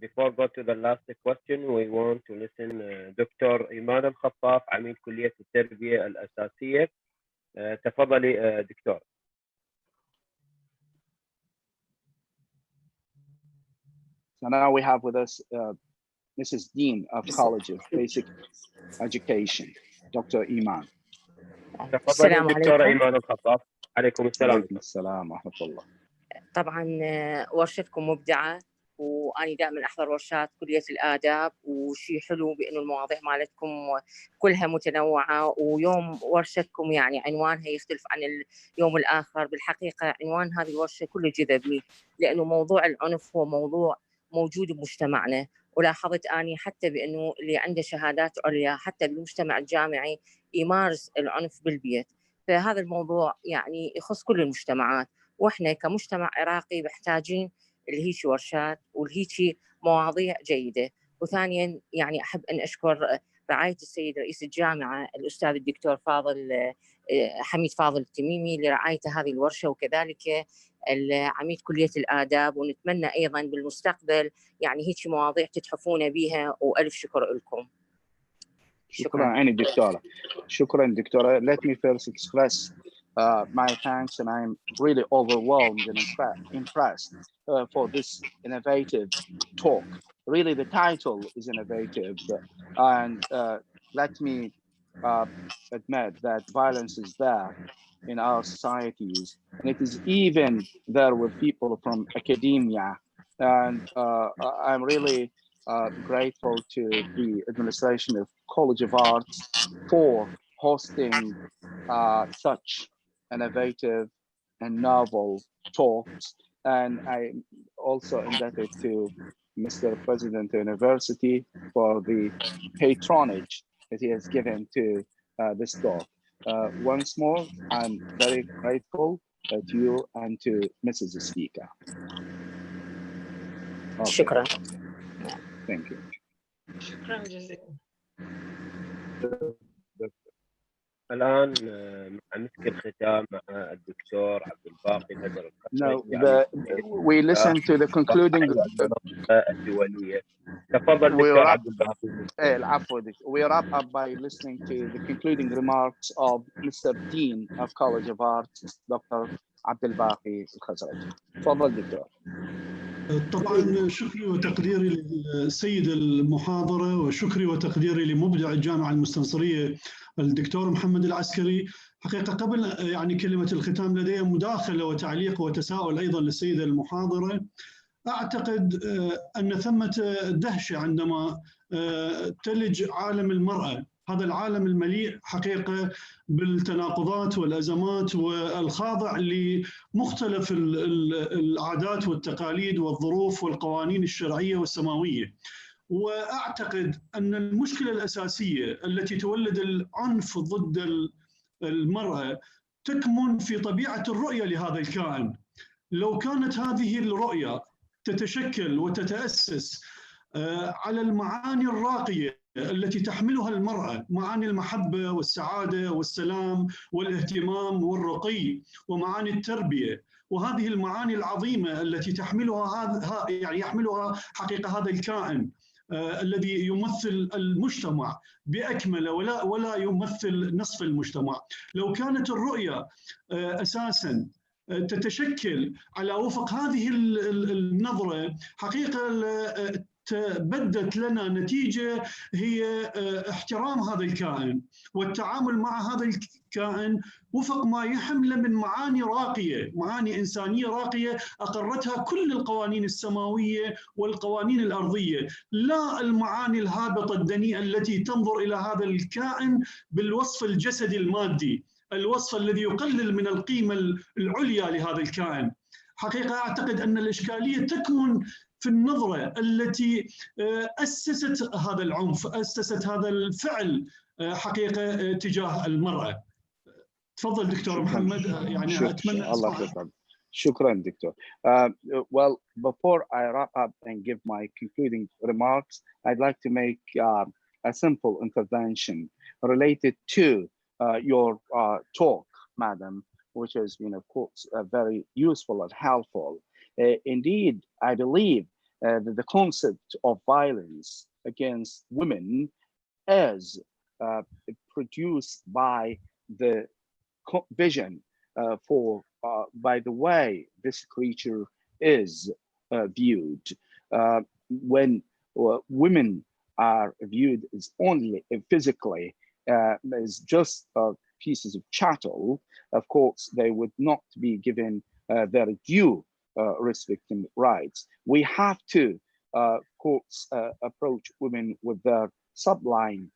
Before go to the last question, we want to listen دكتور إيمان الخطاف عميد كلية التربية الأساسية. تفضلي دكتور. So now we have with us Mrs. Dean of College of Basic Education, Dr. Iman. تفضلي دكتورة إيمان الخطاف. عليكم السلام. عليكم السلام ورحمة الله. طبعا ورشتكم مبدعة، وأنا دائما أحضر ورشات كلية الآداب، وشيء حلو بأنه المواضيع مالتكم كلها متنوعة، ويوم ورشتكم يعني عنوانها يختلف عن اليوم الآخر. بالحقيقة عنوان هذه الورشة كله جذبني، لأنه موضوع العنف هو موضوع موجود بمجتمعنا، ولاحظت أني حتى بأنه اللي عنده شهادات عليا حتى بالمجتمع الجامعي يمارس العنف بالبيت. فهذا الموضوع يعني يخص كل المجتمعات، وإحنا كمجتمع عراقي محتاجين الهيجي ورشات والهيجي مواضيع جيدة. وثانيا يعني أحب أن أشكر رعاية السيد رئيس الجامعة الأستاذ الدكتور حميد فاضل التميمي لرعاية هذه الورشة، وكذلك عميد كلية الآداب، ونتمنى أيضا بالمستقبل يعني هيك مواضيع تتحفون بها، وألف شكر لكم. شكرا عيني دكتورة. شكرا دكتورة. Let me first express my thanks, and I'm really overwhelmed and impressed for this innovative talk. Really, the title is innovative, and let me admit that violence is there in our societies, and it is even there with people from academia. And I'm really grateful to the administration of College of Arts for hosting such innovative and novel talks. And I'm also indebted to Mr. President of the University for the patronage that he has given to this talk. Once more, I'm very grateful to you and to Mrs. Speaker. Okay. شكرا. Thank you. شكرا جزيلا. الآن مع مسك الختام مع الدكتور عبد الباقي بدر. No, we listen to the concluding. الدولية. تفضل دكتور عبد الباقي. We wrap up by listening to the concluding remarks of Mr. Dean of College of Arts, Dr. عبد الباقي الخزرجي. تفضل دكتور. طبعا شكري وتقديري للسيد المحاضرة، وشكري وتقديري لمبدع الجامعة المستنصرية الدكتور محمد العسكري. حقيقة قبل يعني كلمة الختام لدي مداخلة وتعليق وتساؤل أيضا للسيدة المحاضرة. أعتقد أن ثمة دهشة عندما تلج عالم المرأة، هذا العالم المليء حقيقة بالتناقضات والأزمات والخاضع لمختلف العادات والتقاليد والظروف والقوانين الشرعية والسماوية. وأعتقد أن المشكلة الأساسية التي تولد العنف ضد المرأة تكمن في طبيعة الرؤية لهذا الكائن. لو كانت هذه الرؤية تتشكل وتتأسس على المعاني الراقية التي تحملها المرأة، معاني المحبة والسعادة والسلام والاهتمام والرقي ومعاني التربية، وهذه المعاني العظيمة التي تحملها يحملها حقيقة هذا الكائن الذي يمثل المجتمع بأكمله ولا يمثل نصف المجتمع. لو كانت الرؤية أساساً تتشكل على وفق هذه النظرة، حقيقة بدت لنا نتيجة هي احترام هذا الكائن والتعامل مع هذا الكائن وفق ما يحمله من معاني راقية، معاني إنسانية راقية أقرتها كل القوانين السماوية والقوانين الأرضية، لا المعاني الهابطة الدنيئة التي تنظر إلى هذا الكائن بالوصف الجسدي المادي، الوصف الذي يقلل من القيمة العليا لهذا الكائن. حقيقة أعتقد أن الإشكالية تكمن في النظرة التي أسست هذا العنف، أسست هذا الفعل حقيقة تجاه المرأة. تفضل دكتور محمد، يعني أتمنى أسمع. شكرا دكتور. Well, before I wrap up and give my concluding remarks, I'd like to make a simple intervention related to your talk, madam, which has been, of course, very useful and helpful. Indeed, I believe that the concept of violence against women is produced by the vision by the way this creature is viewed. When women are viewed as only physically as just pieces of chattel, of course, they would not be given their due respect and rights. We have to, of course, approach women with their sublime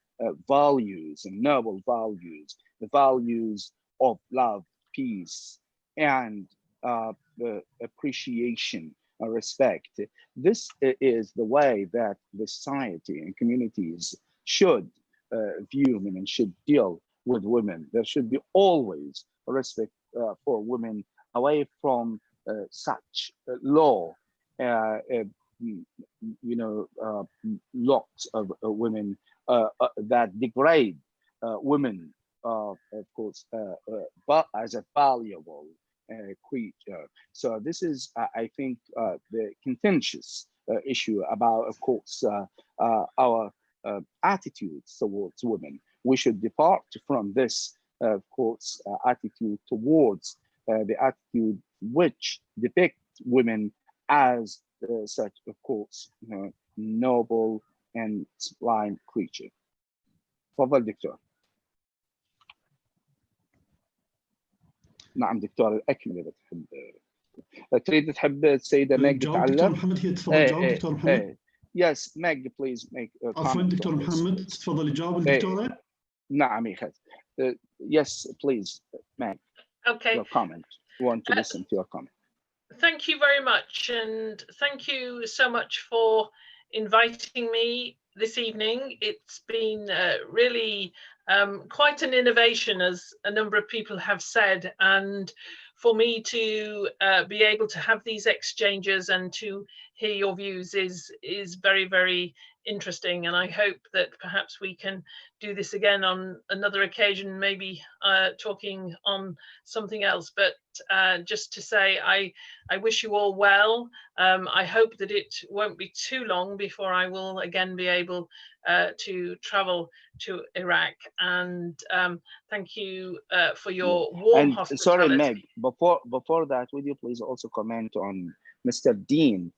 values and noble values, the values of love, peace, and the appreciation and respect. This is the way that the society and communities should view women and should deal with women. There should be always respect for women away from such law, lots of women that degrade women, of course, but as a valuable creature. So this is, I think, the contentious issue about, of course, our attitudes towards women. We should depart from this, of course, attitude towards the attitude which depicts women as such, of course, noble and sublime creature. تفضل دكتور. نعم دكتور، الأكمل إذا تحب. تحب السيدة ماج تتعلم؟ دكتور محمد هي تفضل جاوب دكتور محمد. Yes, Meg, please make a comment. عفوا دكتور محمد، تفضل جاوب الدكتورة. نعم يا أخي. yes, please, Meg. Okay. Your comment. We want to listen to your comment. Thank you very much, and thank you so much for inviting me this evening. It's been really quite an innovation, as a number of people have said, and for me to be able to have these exchanges and to hear your views is very, very interesting, and I hope that perhaps we can do this again on another occasion, maybe talking on something else. But just to say, I wish you all well. I hope that it won't be too long before I will again be able to travel to Iraq, and thank you for your warm hospitality. Sorry, Meg, before that, would you please also comment on Mr. Dean,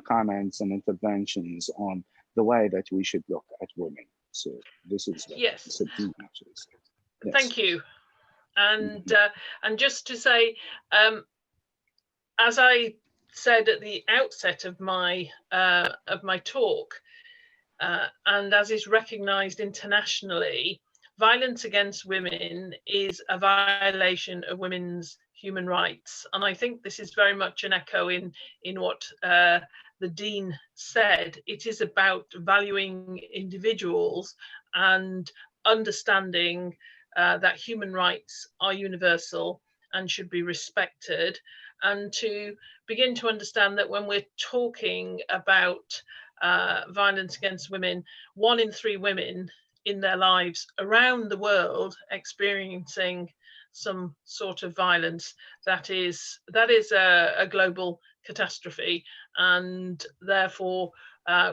comments and interventions on the way that we should look at women. So this is what Mr. Dean actually said. Yes. Thank you. And just to say, as I said at the outset of my talk, and as is recognised internationally, violence against women is a violation of women's human rights. And I think this is very much an echo in what the Dean said. It is about valuing individuals and understanding that human rights are universal and should be respected, and to begin to understand that when we're talking about violence against women, 1 in 3 women in their lives around the world experiencing some sort of violence, that is a global catastrophe, and therefore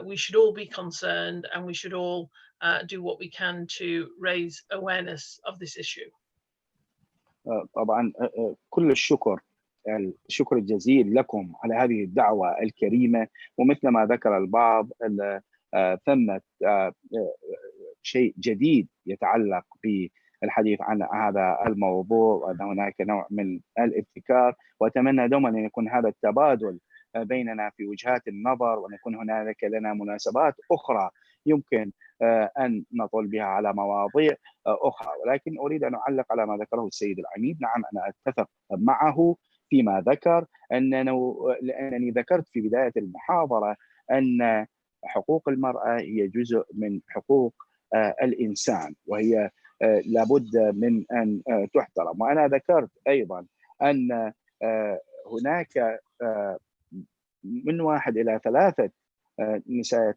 we should all be concerned, and we should all do what we can to raise awareness of this issue. طبعا كل الشكر الجزيل لكم على هذه الدعوة الكريمة، ومثل ما ذكر البعض ثمة شيء جديد يتعلق بالحديث عن هذا الموضوع، وأن هناك نوع من الابتكار، وأتمنى دوما أن يكون هذا التبادل بيننا في وجهات النظر، وأن يكون هناك لنا مناسبات أخرى يمكن أن نطل بها على مواضيع أخرى. ولكن أريد أن أعلق على ما ذكره السيد العميد. نعم، أنا أتفق معه فيما ذكر، لأنني ذكرت في بداية المحاضرة أن حقوق المرأة هي جزء من حقوق الإنسان، وهي لابد من أن تحترم. وأنا ذكرت أيضا أن هناك من 1 إلى 3 نساء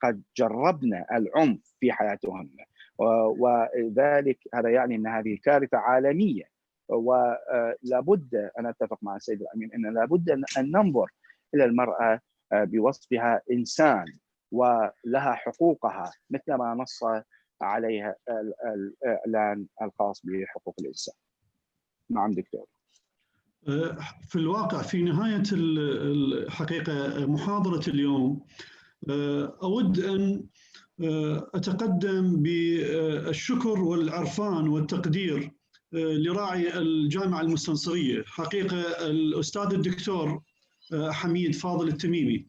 قد جربن العنف في حياتهن، وذلك هذا يعني أن هذه كارثة عالمية، ولابد، أنا أتفق مع السيد الأمين، أن لابد أن ننظر إلى المرأة بوصفها إنسان ولها حقوقها مثل ما نص عليها الإعلان الخاص بحقوق الإنسان. نعم دكتور. في الواقع في نهاية الحقيقة محاضرة اليوم أود أن أتقدم بالشكر والعرفان والتقدير لراعي الجامعة المستنصرية، حقيقة الأستاذ الدكتور حميد فاضل التميمي،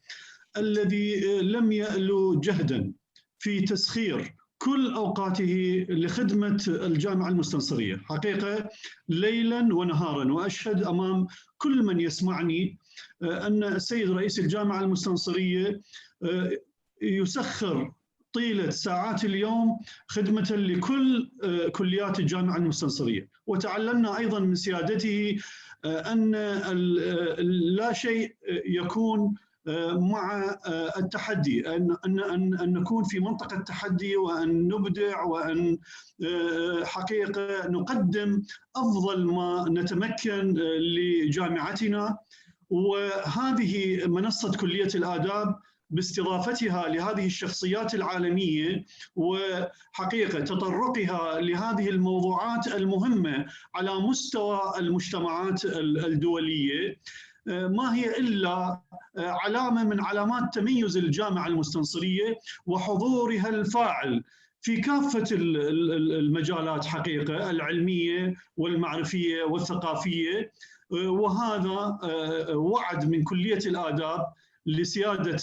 الذي لم يألو جهدا في تسخير كل أوقاته لخدمة الجامعة المستنصرية، حقيقة ليلا ونهارا. وأشهد أمام كل من يسمعني أن السيد رئيس الجامعة المستنصرية يسخر طيلة ساعات اليوم خدمة لكل كليات الجامعة المستنصرية. وتعلمنا أيضا من سيادته أن لا شيء يكون مع التحدي، أن نكون في منطقة التحدي، وأن نبدع، وأن حقيقة نقدم أفضل ما نتمكن لجامعتنا. وهذه منصة كلية الآداب باستضافتها لهذه الشخصيات العالمية، وحقيقة تطرقها لهذه الموضوعات المهمة على مستوى المجتمعات الدولية، ما هي إلا علامة من علامات تميز الجامعة المستنصرية وحضورها الفاعل في كافة المجالات، حقيقة العلمية والمعرفية والثقافية. وهذا وعد من كلية الآداب لسيادة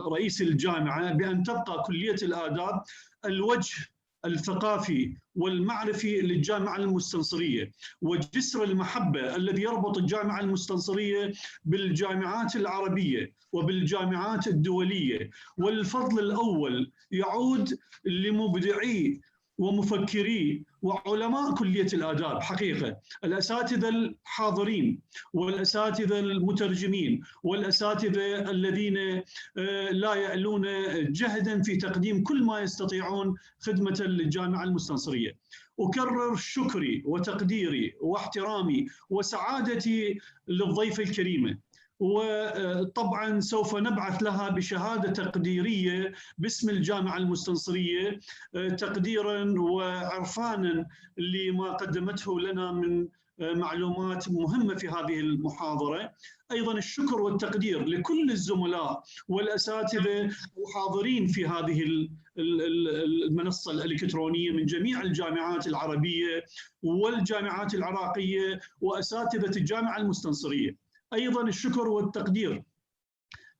رئيس الجامعة بأن تبقى كلية الآداب الوجه الثقافي والمعرفي للجامعة المستنصرية، وجسر المحبة الذي يربط الجامعة المستنصرية بالجامعات العربية وبالجامعات الدولية. والفضل الأول يعود لمبدعي ومفكري وعلماء كلية الآداب، حقيقة الأساتذة الحاضرين والأساتذة المترجمين والأساتذة الذين لا يألون جهدا في تقديم كل ما يستطيعون خدمة للجامعة المستنصرية. أكرر شكري وتقديري واحترامي وسعادتي للضيفة الكريمة، وطبعا سوف نبعث لها بشهادة تقديرية باسم الجامعة المستنصرية تقديرا وعرفانا لما قدمته لنا من معلومات مهمة في هذه المحاضرة. أيضا الشكر والتقدير لكل الزملاء والأساتذة الحاضرين في هذه المنصة الإلكترونية من جميع الجامعات العربية والجامعات العراقية وأساتذة الجامعة المستنصرية. أيضا الشكر والتقدير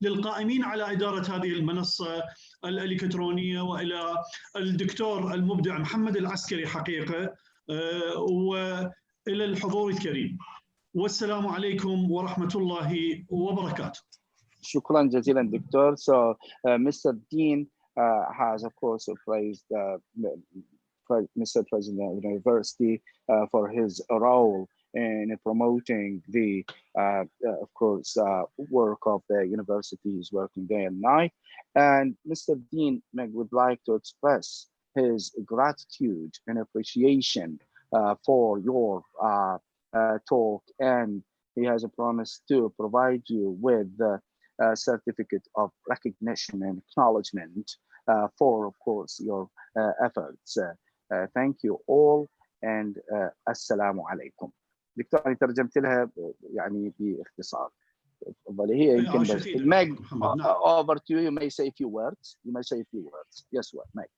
للقائمين على إدارة هذه المنصة الإلكترونية، وإلى الدكتور المبدع محمد العسكري حقيقة، وإلى الحضور الكريم. والسلام عليكم ورحمة الله وبركاته. شكرا جزيلا دكتور. So Mr. Dean has of course praised Mr. President of the University for his role in promoting the, of course, work of the university. He's working day and night. And Mr. Dean would like to express his gratitude and appreciation for your talk. And he has a promise to provide you with a certificate of recognition and acknowledgement for, of course, your efforts. Thank you all. And assalamu alaikum. دكتور أنا ترجمت لها يعني باختصار. تفضلي. هي يمكن بس Meg, over to you. You may say a few words. Yes, what Meg?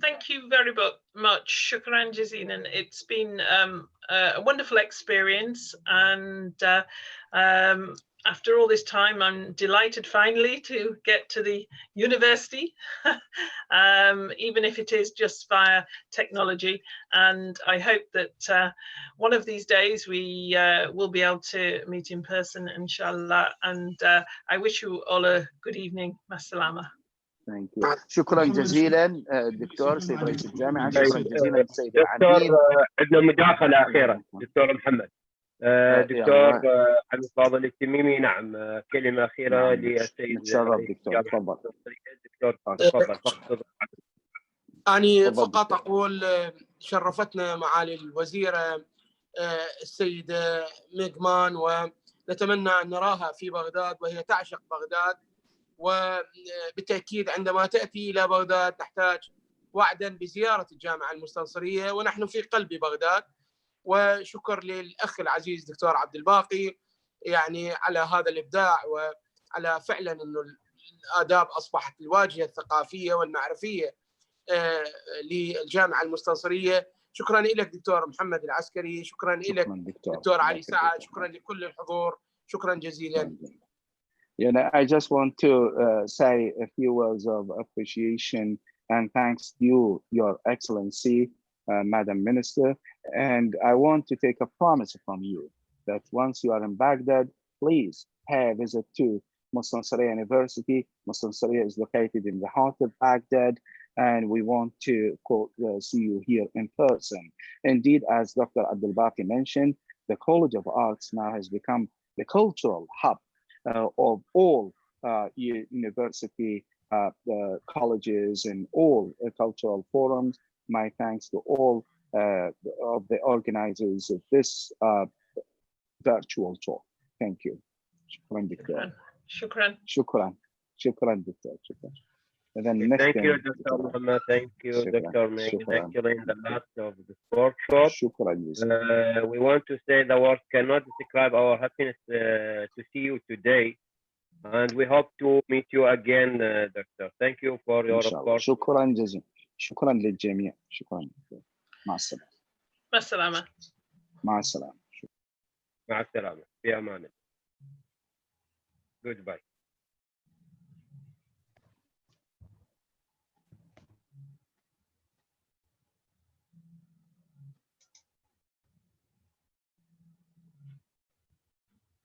Thank you very much. Shukran jazilan. It's been a wonderful experience, and after all this time, I'm delighted finally to get to the university, even if it is just via technology. And I hope that one of these days we will be able to meet in person, inshallah. And I wish you all a good evening. Masalama. Thank you. شكرا جزيلا دكتور سيد رئيس الجامعة. شكرا جزيلا سيد العميد. دكتور عندنا مداخلة أخيرة دكتور محمد. دكتور عبد الفاضل التميمي. نعم كلمة أخيرة للسيد. نتشرف دكتور. تفضل. دكتور تفضل. أنا فقط أقول شرفتنا معالي الوزيرة السيدة ميغمان، ونتمنى أن نراها في بغداد، وهي تعشق بغداد. وبالتأكيد عندما تأتي إلى بغداد نحتاج وعدا بزيارة الجامعة المستنصرية، ونحن في قلب بغداد. وشكر للأخ العزيز دكتور عبد الباقي يعني على هذا الإبداع، وعلى فعلا أنه الآداب أصبحت الواجهة الثقافية والمعرفية للجامعة المستنصرية. شكرا لك دكتور محمد العسكري، شكرا لك دكتور علي سعد، شكرا لكل الحضور، شكرا جزيلا. You know, I just want to say a few words of appreciation and thanks to you, Your Excellency, Madam Minister. And I want to take a promise from you that once you are in Baghdad, please pay a visit to Mustansariya University. Mustansariya is located in the heart of Baghdad, and we want to see you here in person. Indeed, as Dr. Abdul Baqi mentioned, the College of Arts now has become the cultural hub of all university colleges and all cultural forums. My thanks to all of the organizers of this virtual talk. Thank you. شكرا دكتور. شكرا دكتور. Thank you, Dr. Muhammad. Thank you, Dr. Meg. Thank you in the last of this workshop. We want to say the words cannot describe our happiness to see you today, and we hope to meet you again, Doctor. Thank you for your support. شكرا جزيلا. شكرا للجميع. شكرا. مع السلامة. مع السلامة. مع السلامة. مع السلامة. في أمان الله. Goodbye.